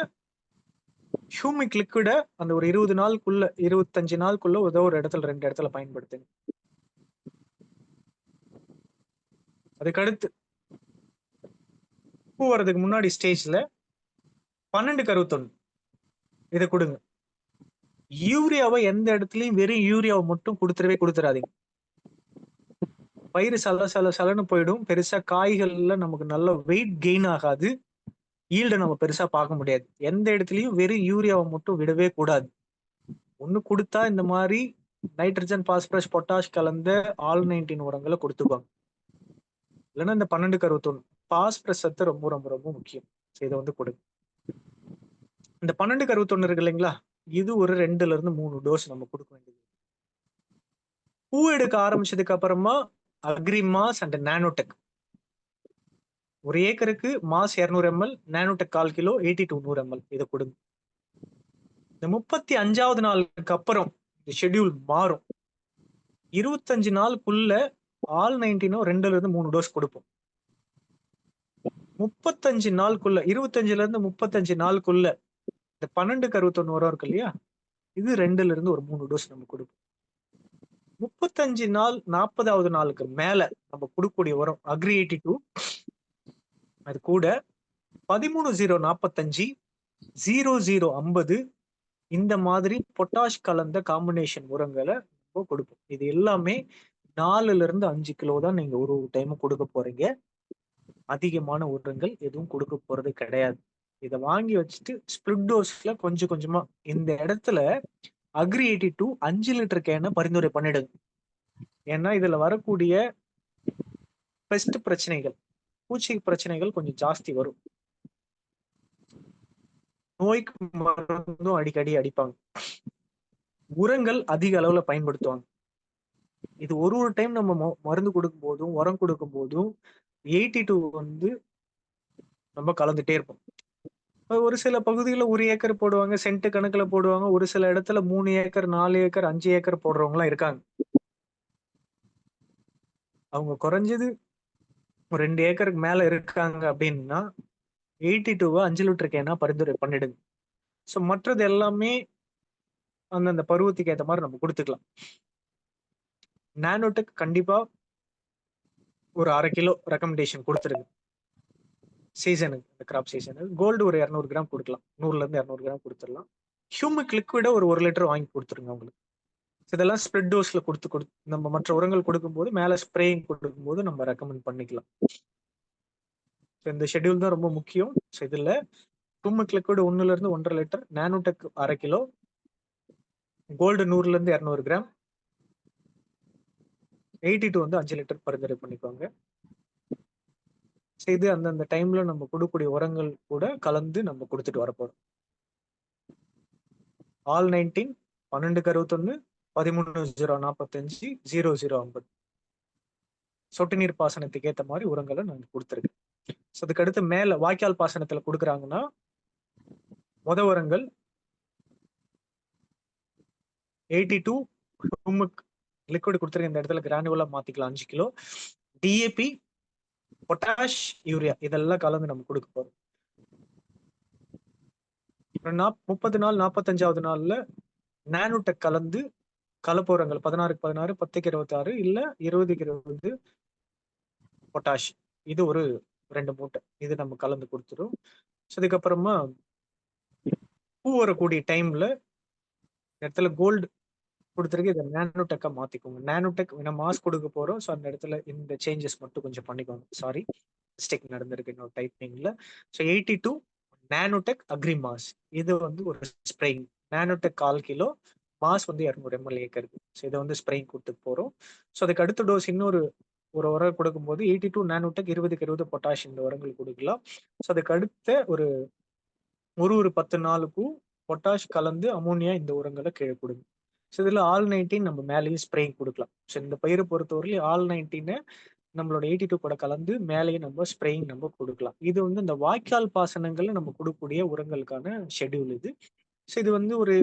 ஹியூமிக் லிக்விட அந்த ஒரு 20 நாளுக்குள்ள 25 நாளுக்குள்ள ஏதோ ஒரு இடத்துல 2 இடத்துல பயன்படுத்துங்க. அதுக்கடுத்து பூ வர்றதுக்கு முன்னாடி ஸ்டேஜ்ல 12-61 இதை கொடுங்க. யூரியாவை எந்த இடத்துலயும் வெறும் யூரியாவை மட்டும் கொடுத்துடாதீங்க. பயிர் சலன்னு போயிடும். பெருசா காய்கள்ல நமக்கு நல்ல வெயிட் கெயின் ஆகாது. ஈல்ட நம்ம பெருசா பார்க்க முடியாது. எந்த இடத்துலயும் வெறும் யூரியாவை மட்டும் விடவே கூடாது. ஒண்ணு கொடுத்தா இந்த மாதிரி நைட்ரஜன், பாஸ்பரஸ், பொட்டாஷ் கலந்த ஆல் 19 உரங்களை கொடுத்துக்குவாங்க. இல்லைன்னா இந்த 12-61 பாஸ்பரஸ் சத்து ரொம்ப ரொம்ப ரொம்ப முக்கியம். இதை வந்து கொடுங்க. இந்த 12-61 இருக்கு இல்லைங்களா, இது ஒரு 2ல இருந்து 3 டோஸ் நம்ம கொடுக்க வேண்டியது. பூ எடுக்க ஆரம்பிச்சதுக்கு அப்புறமா அக்ரி மாஸ் அண்ட் நானோடெக் ஒரு ஏக்கருக்கு mass 200 ml, nanotech 1/4 kilo, 82 100 ml இதை கொடுங்க. இந்த 35வது நாளுக்கு அப்புறம் இந்த ஷெட்யூல் மாறும். 25 நாளுக்குள்ள ஆல் 19 2ல இருந்து 3 டோஸ் கொடுப்போம். 35 நாளுக்குள்ள 25ல இருந்து 35 நாளுக்குள்ள இந்த 12க்கு 61 உரம் இருக்கு இல்லையா, இது 2ல இருந்து ஒரு 3 டோஸ் நம்ம கொடுப்போம். 35 நாள் 40வது நாளுக்கு மேல நம்ம கொடுக்கக்கூடிய உரம் அக்ரி 82, அது கூட 13-0-45, 00-50 இந்த மாதிரி பொட்டாஷ் கலந்த காம்பினேஷன் உரங்களை கொடுப்போம். இது எல்லாமே 4ல இருந்து 5 கிலோ தான் நீங்க ஒரு டைம் கொடுக்க போறீங்க. அதிகமான உரங்கள் எதுவும் கொடுக்க போறது கிடையாது. இதை வாங்கி வச்சுட்டு ஸ்பிளிட் டோஸ்ல கொஞ்சம் கொஞ்சமா இந்த இடத்துல அக்ரி 82 5 லிட்டர் கேனை பரிந்துரை பண்ணிடுங்க. ஏன்னா இதுல வரக்கூடிய பெஸ்ட் பிரச்சனைகள், பூச்சி பிரச்சனைகள் கொஞ்சம் ஜாஸ்தி வரும். நோய்க்கு மருந்தும் அடிக்கடி அடிப்பாங்க, உரங்கள் அதிக அளவுல பயன்படுத்துவாங்க. இது ஒரு டைம் நம்ம மருந்து கொடுக்கும் போதும் உரம் கொடுக்கும் போதும் 82 வந்து நம்ம கலந்துட்டே இருப்போம். ஒரு சில பகுதிகளில் 1 ஏக்கர் போடுவாங்க, சென்ட் கணக்குல போடுவாங்க. ஒரு சில இடத்துல 3 ஏக்கர் 4 ஏக்கர் 5 ஏக்கர் போடுறவங்க எல்லாம் இருக்காங்க. அவங்க குறைஞ்சது ஒரு 2 ஏக்கருக்கு மேல இருக்காங்க அப்படின்னா 82 5 லிட்டர் கேனா பரிந்துரை பண்ணிடுங்க. ஸோ மற்றது எல்லாமே அந்தந்த பருவத்துக்கு ஏற்ற மாதிரி நம்ம கொடுத்துக்கலாம். நானோடெக் கண்டிப்பா ஒரு 1/2 கிலோ ரெக்கமெண்டேஷன் கொடுத்துருங்க சீசனுக்கு. இந்த கிராப் சீசனுக்கு கோல்டு ஒரு 200 கிராம் கொடுக்கலாம், 100ல இருந்து 200 கிராம் கொடுத்துடலாம். ஹியூமிக் லிக்விட ஒரு 1 லிட்டர் வாங்கி கொடுத்துருங்க அவங்களுக்கு. இதெல்லாம் ஸ்ப்ரெட் டோஸ்ல கொடுத்து நம்ம மற்ற உரங்கள் கொடுக்கும்போது மேல ஸ்ப்ரேயிங் கொடுக்கும்போது நம்ம ரெக்கமெண்ட் பண்ணிக்கலாம். இந்த ஷெட்யூல் தான் ரொம்ப முக்கியம். ஸோ இதுல ஹியூமிக் லிக்விட் 1ல இருந்து 1.5 லிட்டர், நானோடெக் 1/2 கிலோ, கோல்டு 100ல இருந்து 200 கிராம், 82 வந்து 5 லிட்டர் பரிந்துரை பண்ணிக்கோங்க. இது அந்தந்த டைம்ல நம்ம கொடுக்கக்கூடிய உரங்கள் கூட கலந்து நம்ம கொடுத்துட்டு வரப்போறோம். ஆல் 19, 12க்கு 61, 13-0-45, 00-50 சொட்டு நீர் பாசனத்துக்கு ஏற்ற மாதிரி உரங்களை நான் கொடுத்துருக்கேன். அதுக்கு அடுத்து மேல வாய்க்கால் பாசனத்துல கொடுக்குறாங்கன்னா முத உரங்கள் 82 ஹியூமிக் லிக்விட் கொடுத்துருக்க, இந்த இடத்துல கிரானுவலா மாத்திக்கலாம் 5 கிலோ, டிஏபி, பொட்டாஷ், யூரியா இதெல்லாம் கலந்து நம்ம கொடுக்க போறோம். 30 நாள் 45வது நாள்ல நானோடெக் கலந்து கலப்புரங்கள் 16க்கு 16, 10க்கு 26 இல்ல 20க்கு 20 பொட்டாஷ், இது ஒரு 2 மூட்டை இது நம்ம கலந்து கொடுத்துரும். அதுக்கப்புறமா பூ வரக்கூடிய டைம்ல இடத்துல கோல்டு கொடுத்துருக்கு, இதை நானோடெக்கா மாத்திக்கோங்க. நானோடெக் நம்ம மாஸ் கொடுக்க போறோம். ஸோ அந்த இடத்துல இந்த சேஞ்சஸ் மட்டும் கொஞ்சம் பண்ணிக்கோங்க. சாரி, மிஸ்டேக் நடந்திருக்கு இன்னொரு டைப்பிங்ல. ஸோ 82 நானோடெக் அக்ரி மாஸ், இது வந்து ஒரு ஸ்ப்ரேயிங். நானோடெக் 1/4 கிலோ, மாஸ் வந்து 200 ml ஏக்கருக்கு. ஸோ இதை வந்து ஸ்ப்ரேயிங் கொடுத்து போறோம். ஸோ அதுக்கு அடுத்த டோஸ் இன்னொரு உரம் கொடுக்கும்போது 82 நானோடெக், 20க்கு 20 பொட்டாஷ் இந்த உரங்கள் கொடுக்கலாம். ஸோ அதுக்கு அடுத்த ஒரு 10 நாளுக்கும் பொட்டாஷ் கலந்து அமோனியா இந்த உரங்களை கீழே கொடுங்க. ஸோ இதுல ஆல் 19 நம்ம மேலேயும் ஸ்ப்ரேயிங் கொடுக்கலாம். ஸோ இந்த பயிரை பொறுத்தவரையிலும் ஆல் 19 நம்மளோட 82 கூட கலந்து மேலேயும் நம்ம ஸ்ப்ரேயிங் நம்ம கொடுக்கலாம். இது வந்து இந்த வாய்க்கால் பாசனங்கள்ல நம்ம கொடுக்கக்கூடிய உரங்களுக்கான ஷெட்யூல் இது. ஸோ இது வந்து ஒரு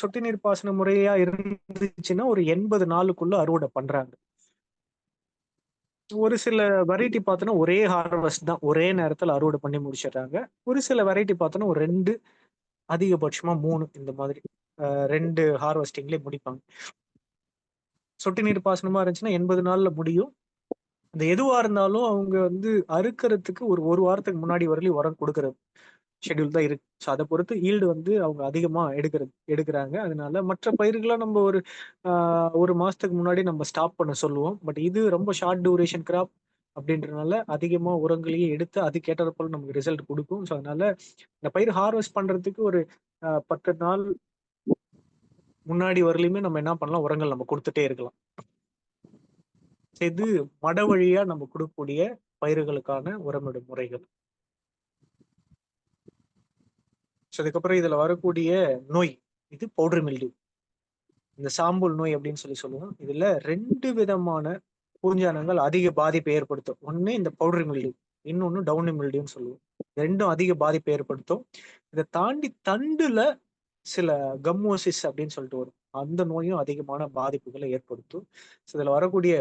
சொட்டு நீர் பாசன முறையா இருந்துச்சுன்னா ஒரு 80 நாளுக்குள்ள அறுவடை பண்றாங்க. ஒரு சில வெரைட்டி பார்த்தோன்னா ஒரே ஹார்வெஸ்ட் தான், ஒரே நேரத்தில் அறுவடை பண்ணி முடிச்சிடுறாங்க. ஒரு சில வெரைட்டி பார்த்தோன்னா ஒரு 2 அதிகபட்சமா 3 இந்த மாதிரி 2 ஹார்வெஸ்டிங்லேயே முடிப்பாங்க. சொட்டு நீர் பாசனமா இருந்துச்சுன்னா 80 நாள்ல முடியும். அந்த எதுவா இருந்தாலும் அவங்க வந்து அறுக்கிறதுக்கு ஒரு வாரத்துக்கு முன்னாடி வரலையும் உரம் கொடுக்கற ஷெட்யூல் தான் இருக்கு. ஸோ அதை பொறுத்து ஈல்டு வந்து அவங்க அதிகமா எடுக்கிறாங்க. அதனால மற்ற பயிர்களா நம்ம ஒரு மாசத்துக்கு முன்னாடி நம்ம ஸ்டாப் பண்ண சொல்லுவோம். பட் இது ரொம்ப ஷார்ட் டியூரேஷன் கிராப் அப்படின்றதுனால அதிகமா உரங்களையே எடுத்து அதுக்கேற்ற போல நமக்கு ரிசல்ட் கொடுக்கும். ஸோ அதனால இந்த பயிர் ஹார்வெஸ்ட் பண்றதுக்கு ஒரு 10 நாள் முன்னாடி வரலையுமே நம்ம என்ன பண்ணலாம், உரங்கள் நம்ம கொடுத்துட்டே இருக்கலாம். இது மட வழியா நம்ம கொடுக்கக்கூடிய பயிர்களுக்கான உரமிடு முறைகள். அதுக்கப்புறம் இதுல வரக்கூடிய நோய், இது பவுடர் மில்டியூ, இந்த சாம்பல் நோய் அப்படின்னு சொல்லுவோம். இதுல 2 விதமான பூஞ்சானங்கள் அதிக பாதிப்பை ஏற்படுத்தும். ஒண்ணு இந்த பவுடர் மில்டியூ, இன்னொன்னு டவுனி மில்டியூன்னு சொல்லுவோம். ரெண்டும் அதிக பாதிப்பை ஏற்படுத்தும். இதை தாண்டி தண்டுல சில கம்மோசிஸ் அப்படின்னு சொல்லிட்டு வரும். அந்த நோயும் அதிகமான பாதிப்புகளை ஏற்படுத்தும். இதுல வரக்கூடிய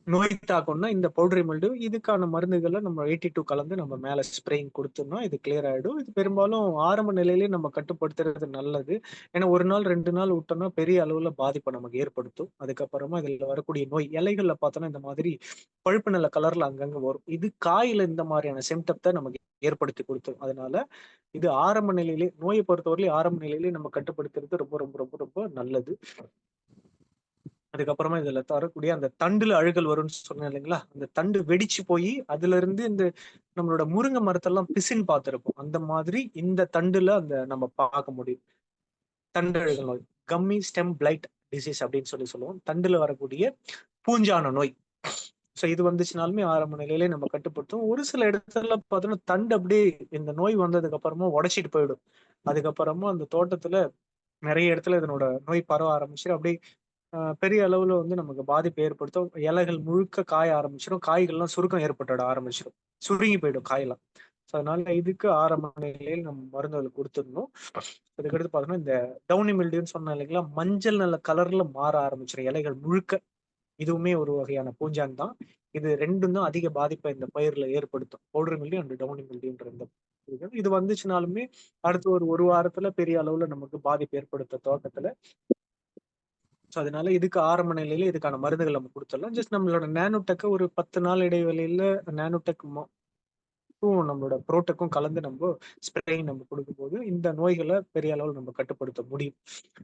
நோய் தாக்கம்னா இந்த பவுடரி மில்டு. இதுக்கான மருந்துகளை நம்ம 82 கலந்து நம்ம மேல ஸ்ப்ரேயிங் கொடுத்தோம்னா இது கிளியர் ஆயிடும். இது பெரும்பாலும் ஆரம்ப நிலையிலேயே நம்ம கட்டுப்படுத்துறது நல்லது. ஏன்னா 1 நாள் 2 நாள் விட்டோம்னா பெரிய அளவுல பாதிப்பை நமக்கு ஏற்படுத்தும். அதுக்கப்புறமா இதுல வரக்கூடிய நோய் இலைகள்ல பார்த்தோம்னா இந்த மாதிரி பழுப்பு நிற கலர்ல அங்கங்க வரும். இது காயில இந்த மாதிரியான சிம்டத்தை நமக்கு ஏற்படுத்தி கொடுத்துரும். அதனால இது ஆரம்ப நிலையிலே நோயை பொறுத்தவரையிலும் ஆரம்ப நிலையிலேயே நம்ம கட்டுப்படுத்துறது ரொம்ப ரொம்ப ரொம்ப ரொம்ப நல்லது. அதுக்கப்புறமா இதுல தரக்கூடிய அந்த தண்டுல அழுகல் வரும்னு சொன்னேன் இல்லைங்களா, அந்த தண்டு வெடிச்சு போய் அதுல இருந்து இந்த நம்மளோட முருங்கை மரத்தெல்லாம் பிசின் பார்த்திருப்போம். அந்த மாதிரி இந்த தண்டுல அந்த நம்ம பார்க்க முடியும். தண்டு அழுகல் நோய், கம்மி ஸ்டெம் பிளைட் டிசீஸ் அப்படின்னு சொல்லுவோம். தண்டுல வரக்கூடிய பூஞ்சான நோய். சோ இது வந்துச்சுனாலுமே ஆரம்ப நிலையிலே நம்ம கட்டுப்படுத்தும். ஒரு சில இடத்துல பார்த்தோம்னா தண்டு அப்படியே இந்த நோய் வந்ததுக்கு அப்புறமா உடைச்சிட்டு போயிடும். அதுக்கப்புறமா அந்த தோட்டத்துல நிறைய இடத்துல இதனோட நோய் பரவ ஆரம்பிச்சிடும். அப்படியே பெரிய அளவுல வந்து நமக்கு பாதிப்பு ஏற்படுத்தும். இலைகள் முழுக்க காய ஆரம்பிச்சிடும். காய்கள்லாம் சுருக்கம் ஏற்பட்டுட ஆரம்பிச்சிடும். சுருங்கி போயிடும் காயெல்லாம். அதனால இதுக்கு ஆரம்ப நிலையில் நம்ம மருந்துகள் கொடுத்துடணும். அதுக்கடுத்து பார்த்தோம்னா இந்த டவுனி மில்டியூன்னு சொன்னோம் இல்லைங்களா, மஞ்சள் நல்ல கலர்ல மாற ஆரம்பிச்சிடும் இலைகள் முழுக்க. இதுவுமே ஒரு வகையான பூஞ்சான் தான். இது ரெண்டும் தான் அதிக பாதிப்பை இந்த பயிர்ல ஏற்படுத்தும். பவுடர் மில்டியூ அண்ட் டவுனி மில்டியூன்ற இந்த இது வந்துச்சுனாலுமே அடுத்து ஒரு வாரத்துல பெரிய அளவுல நமக்கு பாதிப்பு ஏற்படுத்த தோட்டத்துல. ஸோ அதனால இதுக்கு ஆரம்ப நிலையில இதுக்கான மருந்துகள் நம்ம கொடுத்துடலாம். ஜஸ்ட் நம்மளோட நானோடெக்கை ஒரு 10 நாள் இடைவெளியில நானோடெக் நம்மளோட புரோட்டெக்கும் கலந்து நம்ம ஸ்ப்ரேயிங் நம்ம கொடுக்கும்போது இந்த நோய்களை பெரிய அளவில் நம்ம கட்டுப்படுத்த முடியும்.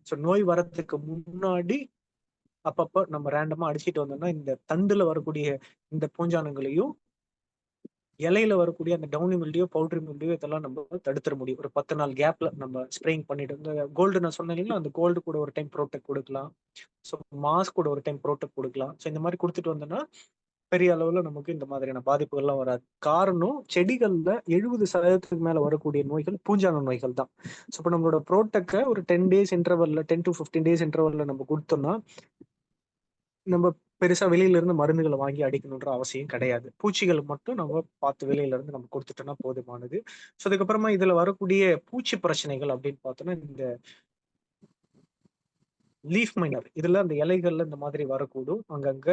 ஸோ நோய் வரதுக்கு முன்னாடி அப்பப்ப நம்ம ரேண்டமா அடிச்சுட்டு வந்தோம்னா இந்த தண்டுல வரக்கூடிய இந்த பூஞ்சானங்களையும் இலையில வரக்கூடிய அந்த டவுனி மில்டியோ பவுடரி மில்டியோ இதெல்லாம் நம்ம தடுத்துட முடியும். ஒரு 10 நாள் கேப்ல நம்ம ஸ்ப்ரேயிங் பண்ணிட்டு இந்த கோல்டு நான் சொன்னேன் இல்லைங்களா, அந்த கோல்டு கூட ஒரு டைம் ப்ரோட்டெக்ட் கொடுக்கலாம். ஸோ மாஸ்க் கூட ஒரு டைம் ப்ரோட்டெக்ட் கொடுக்கலாம். ஸோ இந்த மாதிரி கொடுத்துட்டு வந்தோம்னா பெரிய அளவுல நமக்கு இந்த மாதிரியான பாதிப்புகள்லாம் வராது. காரணம் செடிகள்ல 70% மேல வரக்கூடிய நோய்கள் பூஞ்சான நோய்கள் தான். ஸோ இப்போ நம்மளோட ப்ரோட்டெக்டை ஒரு 10 டேஸ் இன்டர்வல்ல 10 to 15 டேஸ் இன்டர்வல்ல நம்ம கொடுத்தோம்னா நம்ம பெருசா வெளியில இருந்து மருந்துகளை வாங்கி அடிக்கணுன்ற அவசியம் கிடையாது. பூச்சிகள் மட்டும் நம்ம பார்த்து வெளியில இருந்து நம்ம கொடுத்துட்டோம்னா போதுமானது. ஸோ அதுக்கப்புறமா இதுல வரக்கூடிய பூச்சி பிரச்சனைகள் அப்படின்னு பார்த்தோம்னா இந்த லீஃப் மைனர் இதுல அந்த இலைகள்ல இந்த மாதிரி வரக்கூடும். அங்கங்க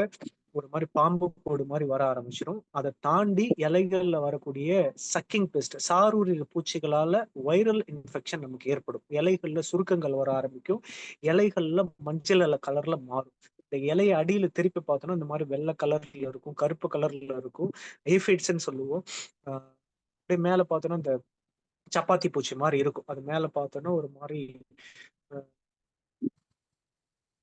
ஒரு மாதிரி பாம்பு கோடு மாதிரி வர ஆரம்பிச்சிடும். அதை தாண்டி இலைகள்ல வரக்கூடிய சக்கிங் பெஸ்ட் சாரூரிய பூச்சிகளால வைரல் இன்ஃபெக்ஷன் நமக்கு ஏற்படும். இலைகள்ல சுருக்கங்கள் வர ஆரம்பிக்கும். இலைகள்ல மஞ்சள் கலர்ல மாறும். இந்த இலைய அடியில திருப்பி பார்த்தோம்னா இந்த மாதிரி வெள்ளை கலர்ல இருக்கும், கருப்பு கலர்ல இருக்கும். ஏஃபிட்ஸ்ன்னு சொல்லுவோம். அப்படியே மேல பார்த்தோம்னா இந்த சப்பாத்தி பூச்சி மாதிரி இருக்கும். அது மேல பார்த்தோம்னா ஒரு மாதிரி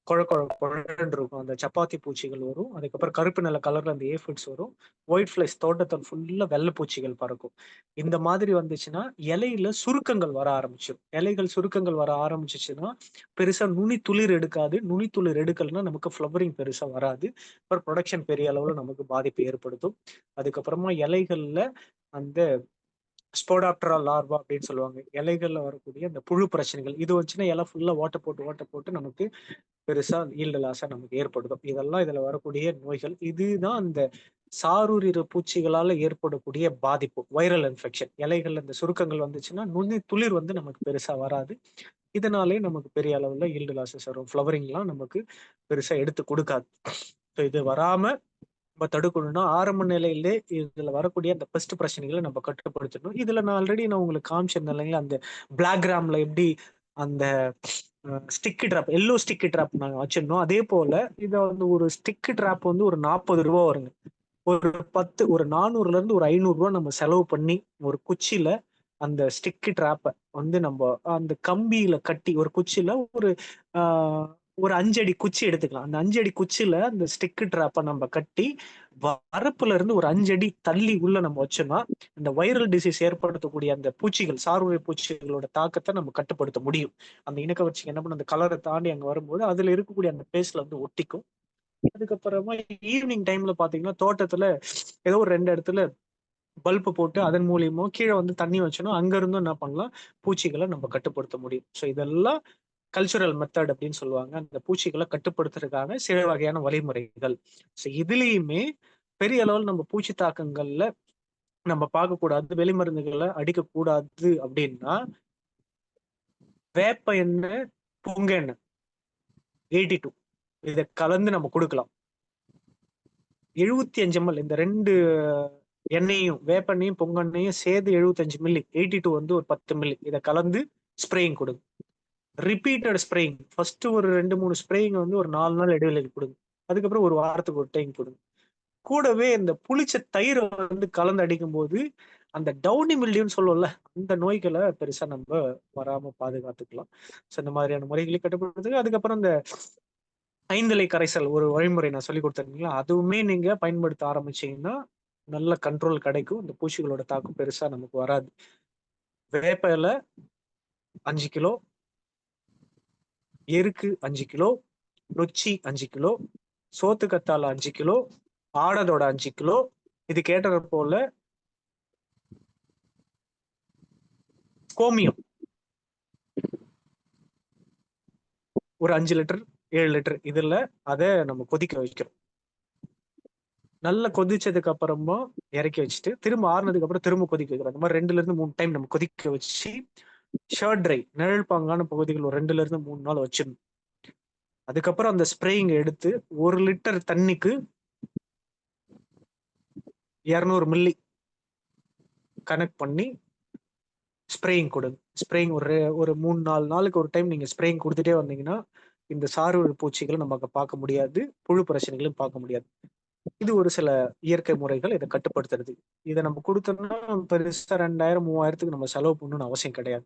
குழன்னு இருக்கும். அந்த சப்பாத்தி பூச்சிகள் வரும். அதுக்கப்புறம் கருப்பு நில கலர்ல அந்த ஏஃபிட்ஸ் வரும். ஒயிட் ஃபிளைஸ் தோட்டத்தில் ஃபுல்லா வெள்ளை பூச்சிகள் பறக்கும். இந்த மாதிரி வந்துச்சுன்னா இலையில சுருக்கங்கள் வர ஆரம்பிச்சிடும். இலைகள் சுருக்கங்கள் வர ஆரம்பிச்சிச்சுன்னா பெருசா நுனி துளிர் எடுக்காது. நுனி துளிர் எடுக்கலன்னா நமக்கு ஃப்ளவரிங் பெருசா வராது. அப்புறம் ப்ரொடக்ஷன் பெரிய அளவுல நமக்கு பாதிப்பு ஏற்படுத்தும். அதுக்கப்புறமா இலைகள்ல அந்த ஸ்போடாப்டரா லார்வா அப்படின்னு சொல்லுவாங்க. இலைகள்ல வரக்கூடிய அந்த புழு பிரச்சனைகள் இது வச்சுன்னா இலை ஃபுல்லா ஓட்ட போட்டு நமக்கு பெருசா ஈல்டு லாஸா நமக்கு ஏற்படுத்தும். இதெல்லாம் இதுல வரக்கூடிய நோய்கள். இதுதான் அந்த சாரூரிர பூச்சிகளால ஏற்படக்கூடிய பாதிப்பு. Viral infection. இலைகள்ல இந்த சுருக்கங்கள் வந்துச்சுன்னா நுனி துளிர் வந்து நமக்கு பெருசா வராது. இதனாலே நமக்கு பெரிய அளவுல ஈல்டு லாஸஸ் வரும். ஃப்ளவரிங்லாம் நமக்கு பெருசா எடுத்து கொடுக்காது. இது வராம நம்ம தடுக்கணும்னா ஆரம்ப நிலையிலே இதுல வரக்கூடிய அந்த பெஸ்ட் பிரச்சனைகளை நம்ம கட்டுப்படுத்தணும். இதுல நான் உங்களுக்கு காமிச்சிருந்தேன் இல்லைங்களா, அந்த பிளாக் கிராம்ல எப்படி அந்த sticky drop yellow sticky drop நாங்க வச்சிருந்தோம். அதே போல இதை வந்து ஒரு ஸ்டிக்கு ட்ராப் வந்து ஒரு 40 ரூபா வருங்க. ஒரு 400ல இருந்து ஒரு 500 ரூபாய் நம்ம செலவு பண்ணி ஒரு குச்சியில அந்த ஸ்டிக்கி ட்ராப்பை வந்து நம்ம அந்த கம்பியில கட்டி ஒரு குச்சியில ஒரு 5 அடி குச்சி எடுத்துக்கலாம். அந்த 5 அடி குச்சியில அந்த ஸ்டிக்கு ட்ராப்பை நம்ம கட்டி வரப்புல இருந்து ஒரு 5 அடி தள்ளி உள்ள நம்ம வச்சோம்னா இந்த வைரல் டிசீஸ் ஏற்படுத்தக்கூடிய அந்த பூச்சிகள் சார்பு பூச்சிகளோட தாக்கத்தை நம்ம கட்டுப்படுத்த முடியும். அந்த இணக்கவர்ச்சி என்ன பண்ண அந்த கலரை தாண்டி அங்க வரும்போது அதுல இருக்கக்கூடிய அந்த பேஸ்ட்ல வந்து ஒட்டிக்கும். அதுக்கப்புறமா ஈவினிங் டைம்ல பாத்தீங்கன்னா தோட்டத்துல ஏதோ ஒரு 2 இடத்துல பல்பு போட்டு அதன் மூலியமோ கீழே வந்து தண்ணி வச்சோன்னா அங்க இருந்தும் என்ன பண்ணலாம் பூச்சிகளை நம்ம கட்டுப்படுத்த முடியும். ஸோ இதெல்லாம் கல்ச்சுரல் மெத்தட் அப்படின்னு சொல்லுவாங்க. அந்த பூச்சிகளை கட்டுப்படுத்துறதுக்காக சில வகையான வழிமுறைகள். ஸோ இதுலயுமே பெரிய அளவில் நம்ம பூச்சி தாக்கங்கள்ல நம்ம பார்க்கக்கூடாது, வெளிமருந்துகளை அடிக்கக்கூடாது அப்படின்னா வேப்ப எண்ணெய், புங்க எண்ணெய் 82 இதை கலந்து நம்ம கொடுக்கலாம். 75 ml இந்த ரெண்டு எண்ணெயும் வேப்பெண்ணையும் பொங்கெண்ணையும் சேர்த்து 75 மில்லி, 82 வந்து ஒரு 10 மில்லி இதை கலந்து ஸ்ப்ரேயிங் கொடுங்க. ரிப்பீட்டட் ஸ்ப்ரேயிங், ஃபர்ஸ்ட் ஒரு 2-3 ஸ்ப்ரேயிங் வந்து ஒரு 4 நாள் இடைவெளிக்கு கொடுங்க. அதுக்கப்புறம் ஒரு வாரத்துக்கு ஒரு டைம் கொடுங்க. கூடவே இந்த புளிச்ச தயிரை வந்து கலந்து அடிக்கும் போது அந்த டவுனி மில்டியூன்னு சொல்லுவோம்ல, அந்த நோய்களை பெருசா நம்ம வராம பாதுகாத்துக்கலாம். ஸோ இந்த மாதிரியான முறைகளை கட்டுப்படுத்துங்க. அதுக்கப்புறம் இந்த 5 இலை கரைசல் ஒரு வழிமுறை நான் சொல்லி கொடுத்துருந்தீங்களா, அதுவுமே நீங்க பயன்படுத்த ஆரம்பிச்சீங்கன்னா நல்ல கண்ட்ரோல் கிடைக்கும். இந்த பூச்சிகளோட தாக்கம் பெருசா நமக்கு வராது. வேப்ப இலை 5 கிலோ, எருக்கு 5 கிலோ, நொச்சி 5 கிலோ, சோத்து கத்தாழை 5 கிலோ, ஆடதோட 5 கிலோ, இது கேட்டது போல கோமியம் ஒரு 5 லிட்டர் 7 லிட்டர் இதுல அதை நம்ம கொதிக்க வைக்கிறோம். நல்லா கொதிச்சதுக்கு அப்புறமா இறக்கி வச்சுட்டு திரும்ப ஆறுனதுக்கு அப்புறம் திரும்ப கொதிக்க வைக்கிறோம். அந்த மாதிரி 2-3 டைம் நம்ம கொதிக்க வச்சு ஷர்ட் ட்ரை நிழல் பாங்கான பகுதிகள் ஒரு 2-3 நாள் வச்சிடணும். அதுக்கப்புறம் அந்த ஸ்ப்ரேயிங் எடுத்து 1 லிட்டர் தண்ணிக்கு 200 மில்லி கனெக்ட் பண்ணி ஸ்ப்ரேயிங் கொடுங்க. ஸ்ப்ரேயிங் ஒரு 3-4 நாளுக்கு ஒரு டைம் நீங்க ஸ்ப்ரேயிங் கொடுத்துட்டே வந்தீங்கன்னா இந்த சாறு பூச்சிகளை நமக்கு பார்க்க முடியாது, புழு பிரச்சனைகளும் பார்க்க முடியாது. இது ஒரு சில இயற்கை முறைகள் இதை கட்டுப்படுத்துறது. இதை நம்ம கொடுத்தோம்னா பெருசா 2000-3000க்கு நம்ம செலவு பண்ணணும்னு அவசியம் கிடையாது.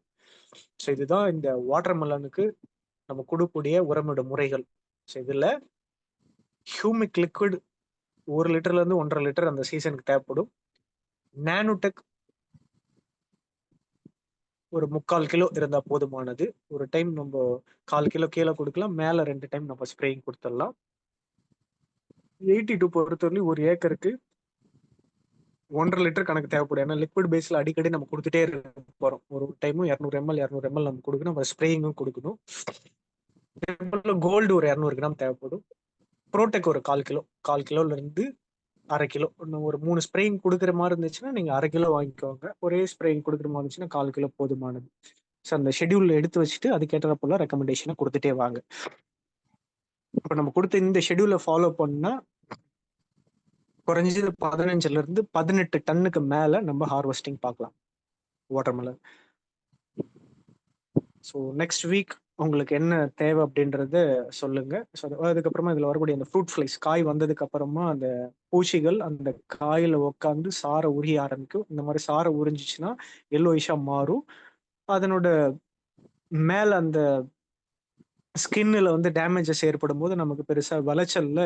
ஸோ இதுதான் இந்த வாட்டர் மெலனுக்கு நம்ம கொடுக்கக்கூடிய உரமிடும் முறைகள். ஸோ இதுல ஹியூமிக் லிக்விட் 1 லிட்டர்ல இருந்து 1.5 லிட்டர் அந்த சீசனுக்கு தேவைப்படும். நானோடெக் ஒரு 3/4 கிலோ இருந்தா போதுமானது. ஒரு டைம் நம்ம 1/4 கிலோ கீழே கொடுக்கலாம், மேல 2 டைம் நம்ம ஸ்ப்ரேயிங் கொடுத்துடலாம். 82 பொறுத்தவரை ஒரு ஏக்கருக்கு 1.5 லிட்டர் கணக்கு தேவைப்படும். ஏன்னா லிக்விட் பேஸ்ல அடிக்கடி நம்ம கொடுத்துட்டே இருக்க போறோம். ஒரு டைமும் 200 ml நம்ம கொடுக்கணும், நம்ம ஸ்ப்ரேயிங்கும் கொடுக்கணும். கோல்டு ஒரு 200 கிராம் தேவைப்படும். ப்ரோடெக் ஒரு 1/4 கிலோல இருந்து 1/2 கிலோ. ஒரு 3 ஸ்ப்ரேயிங் கொடுக்குற மாதிரி இருந்துச்சுன்னா நீங்க 1/2 கிலோ வாங்கிக்கோங்க. ஒரே ஸ்ப்ரேயிங் கொடுக்குற மாதிரி இருந்துச்சுன்னா 1/4 கிலோ போதுமானது. ஸோ அந்த ஷெடியூல் எடுத்து வச்சுட்டு அதுக்கேற்ற போல ரெக்கமெண்டேஷனை கொடுத்துட்டே வாங்க. இப்போ நம்ம கொடுத்த இந்த ஷெடியூலை ஃபாலோ பண்ணா குறைஞ்சது 15 இருந்து 18 டன்னுக்கு மேல நம்ம ஹார்வெஸ்டிங் பார்க்கலாம் வாட்டர்மெலன். ஸோ நெக்ஸ்ட் வீக் உங்களுக்கு என்ன தேவை அப்படின்றத சொல்லுங்க. ஸோ அதுக்கப்புறமா இதுல வரக்கூடிய அந்த ஃப்ரூட் ஃப்ளைஸ் காய் வந்ததுக்கு அப்புறமா அந்த பூச்சிகள் அந்த காயில உட்காந்து சாரை உரிய ஆரம்பிக்கும். இந்த மாதிரி சாரை உறிஞ்சிச்சுன்னா எல்லோயிஷா மாறும். அதனோட மேல அந்த ஸ்கின்ல வந்து டேமேஜஸ் ஏற்படும் போது நமக்கு பெருசா விளைச்சல்ல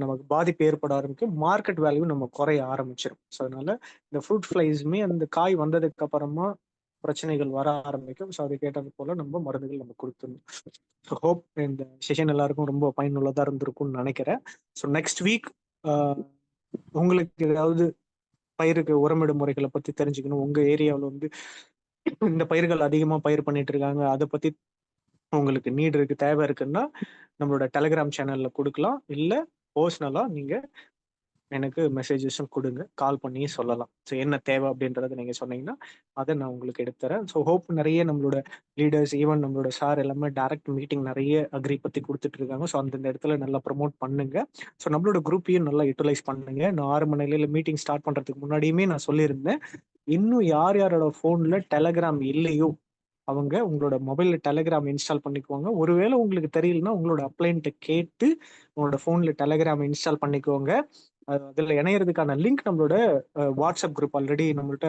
நமக்கு பாதிப்பு ஏற்பட ஆரம்பிக்கும். மார்க்கெட் வேல்யூ நம்ம குறைய ஆரம்பிச்சிடும். ஸோ அதனால இந்த ஃப்ரூட் ஃப்ளைஸுமே அந்த காய் வந்ததுக்கு அப்புறமா பிரச்சனைகள் வர ஆரம்பிக்கும். ஸோ அது கேட்டது போல நம்ம மருந்துகள் நம்ம கொடுத்துடணும். ஸோ ஹோப் இந்த செஷன் எல்லாருக்கும் ரொம்ப பயனுள்ளதா இருந்திருக்கும்னு நினைக்கிறேன். ஸோ நெக்ஸ்ட் வீக் உங்களுக்கு ஏதாவது பயிருக்கு உரமிடும் முறைகளை பத்தி தெரிஞ்சுக்கணும், உங்க ஏரியாவில் வந்து இந்த பயிர்கள் அதிகமா பயிர் பண்ணிட்டு இருக்காங்க, அதை பத்தி உங்களுக்கு நீட் இருக்கு, தேவை இருக்குன்னா நம்மளோட டெலிகிராம் சேனல்ல கொடுக்கலாம். இல்ல பர்சனலா நீங்க எனக்கு மெசேஜஸும் கொடுங்க, கால் பண்ணி சொல்லலாம். ஸோ என்ன தேவை அப்படின்றத நீங்க சொன்னீங்கன்னா அதை நான் உங்களுக்கு எடுத்துறேன். ஸோ ஹோப் நிறைய நம்மளோட லீடர்ஸ் ஈவன் நம்மளோட சார் எல்லாமே டைரக்ட் மீட்டிங் நிறைய அக்ரி பத்தி கொடுத்துட்டு இருக்காங்க. ஸோ அந்த இடத்துல நல்லா ப்ரமோட் பண்ணுங்க. ஸோ நம்மளோட குரூப்பையும் நல்லா யூட்டிலைஸ் பண்ணுங்க. நான் 6 மணி நேரம் மீட்டிங் ஸ்டார்ட் பண்றதுக்கு முன்னாடியுமே நான் சொல்லியிருந்தேன், இன்னும் யார் யாரோட போன்ல டெலகிராம் இல்லையோ அவங்க உங்களோட மொபைல்ல டெலகிராம் இன்ஸ்டால் பண்ணிக்குவாங்க. ஒருவேளை உங்களுக்கு தெரியலன்னா உங்களோட அப்ளைன்ட்ட கேட்டு உங்களோட போன்ல டெலகிராம் இன்ஸ்டால் பண்ணிக்கோங்க. அதுல இணையறதுக்கான லிங்க் நம்மளோட வாட்ஸ்அப் குரூப் ஆல்ரெடி நம்மள்ட்ட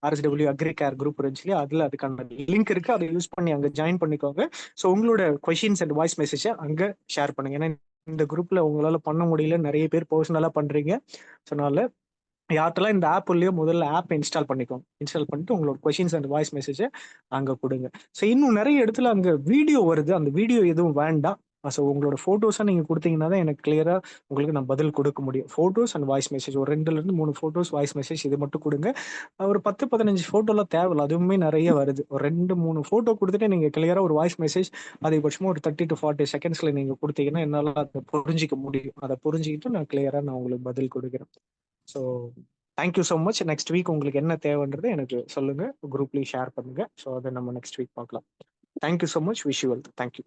RSW அக்ரி கேர் குரூப் இருந்துச்சு, அதுல அதுக்கான லிங்க் இருக்கு. அதை யூஸ் பண்ணி அங்க ஜாயின் பண்ணிக்கோங்க. ஸோ உங்களோட கொஸ்டின்ஸ் அண்ட் வாய்ஸ் மெசேஜை அங்க ஷேர் பண்ணுங்க. ஏன்னா இந்த குரூப்ல உங்களால பண்ண முடியல, நிறைய பேர் பர்சனலா பண்றீங்க. ஸோ அதனால யார்ட்டெல்லாம் இந்த ஆப் இல்லையோ முதல்ல ஆப் இன்ஸ்டால் பண்ணிக்கோங்க. இன்ஸ்டால் பண்ணிட்டு உங்களோட கொஸ்டின்ஸ் அண்ட் வாய்ஸ் மெசேஜை அங்கே கொடுங்க. ஸோ இன்னும் நிறைய இடத்துல அங்கே வீடியோ வருது, அந்த வீடியோ எதுவும் வேண்டாம். ஸோ உங்களோட ஃபோட்டோஸாக நீங்கள் கொடுத்தீங்கன்னா தான் எனக்கு கிளியராக உங்களுக்கு நான் பதில் கொடுக்க முடியும். ஃபோட்டோஸ் அண்ட் வாய்ஸ் மெசேஜ் ஒரு 2-3 ஃபோட்டோஸ் வாய்ஸ் மெசேஜ் இது மட்டும் கொடுங்க. ஒரு 10-15 ஃபோட்டோலாம் தேவையில்ல, அதுவுமே நிறைய வருது. ஒரு 2-3 ஃபோட்டோ கொடுத்துட்டு நீங்கள் கிளியராக ஒரு வாய்ஸ் மெசேஜ் அதிகபட்சமாக ஒரு 30 to 40 செகண்ட்ஸில் நீங்கள் கொடுத்தீங்கன்னா என்னால் அதை புரிஞ்சிக்க முடியும். அதை புரிஞ்சுக்கிட்டு நான் கிளியராக நான் உங்களுக்கு பதில் கொடுக்குறேன். So thank you so much. Next week உங்களுக்கு என்ன தேவைன்றது எனக்கு சொல்லுங்க, குரூப்லேயும் ஷேர் பண்ணுங்க. ஸோ அதை நம்ம நெக்ஸ்ட் வீக் பார்க்கலாம். Thank you so much. Wish you well. Thank you.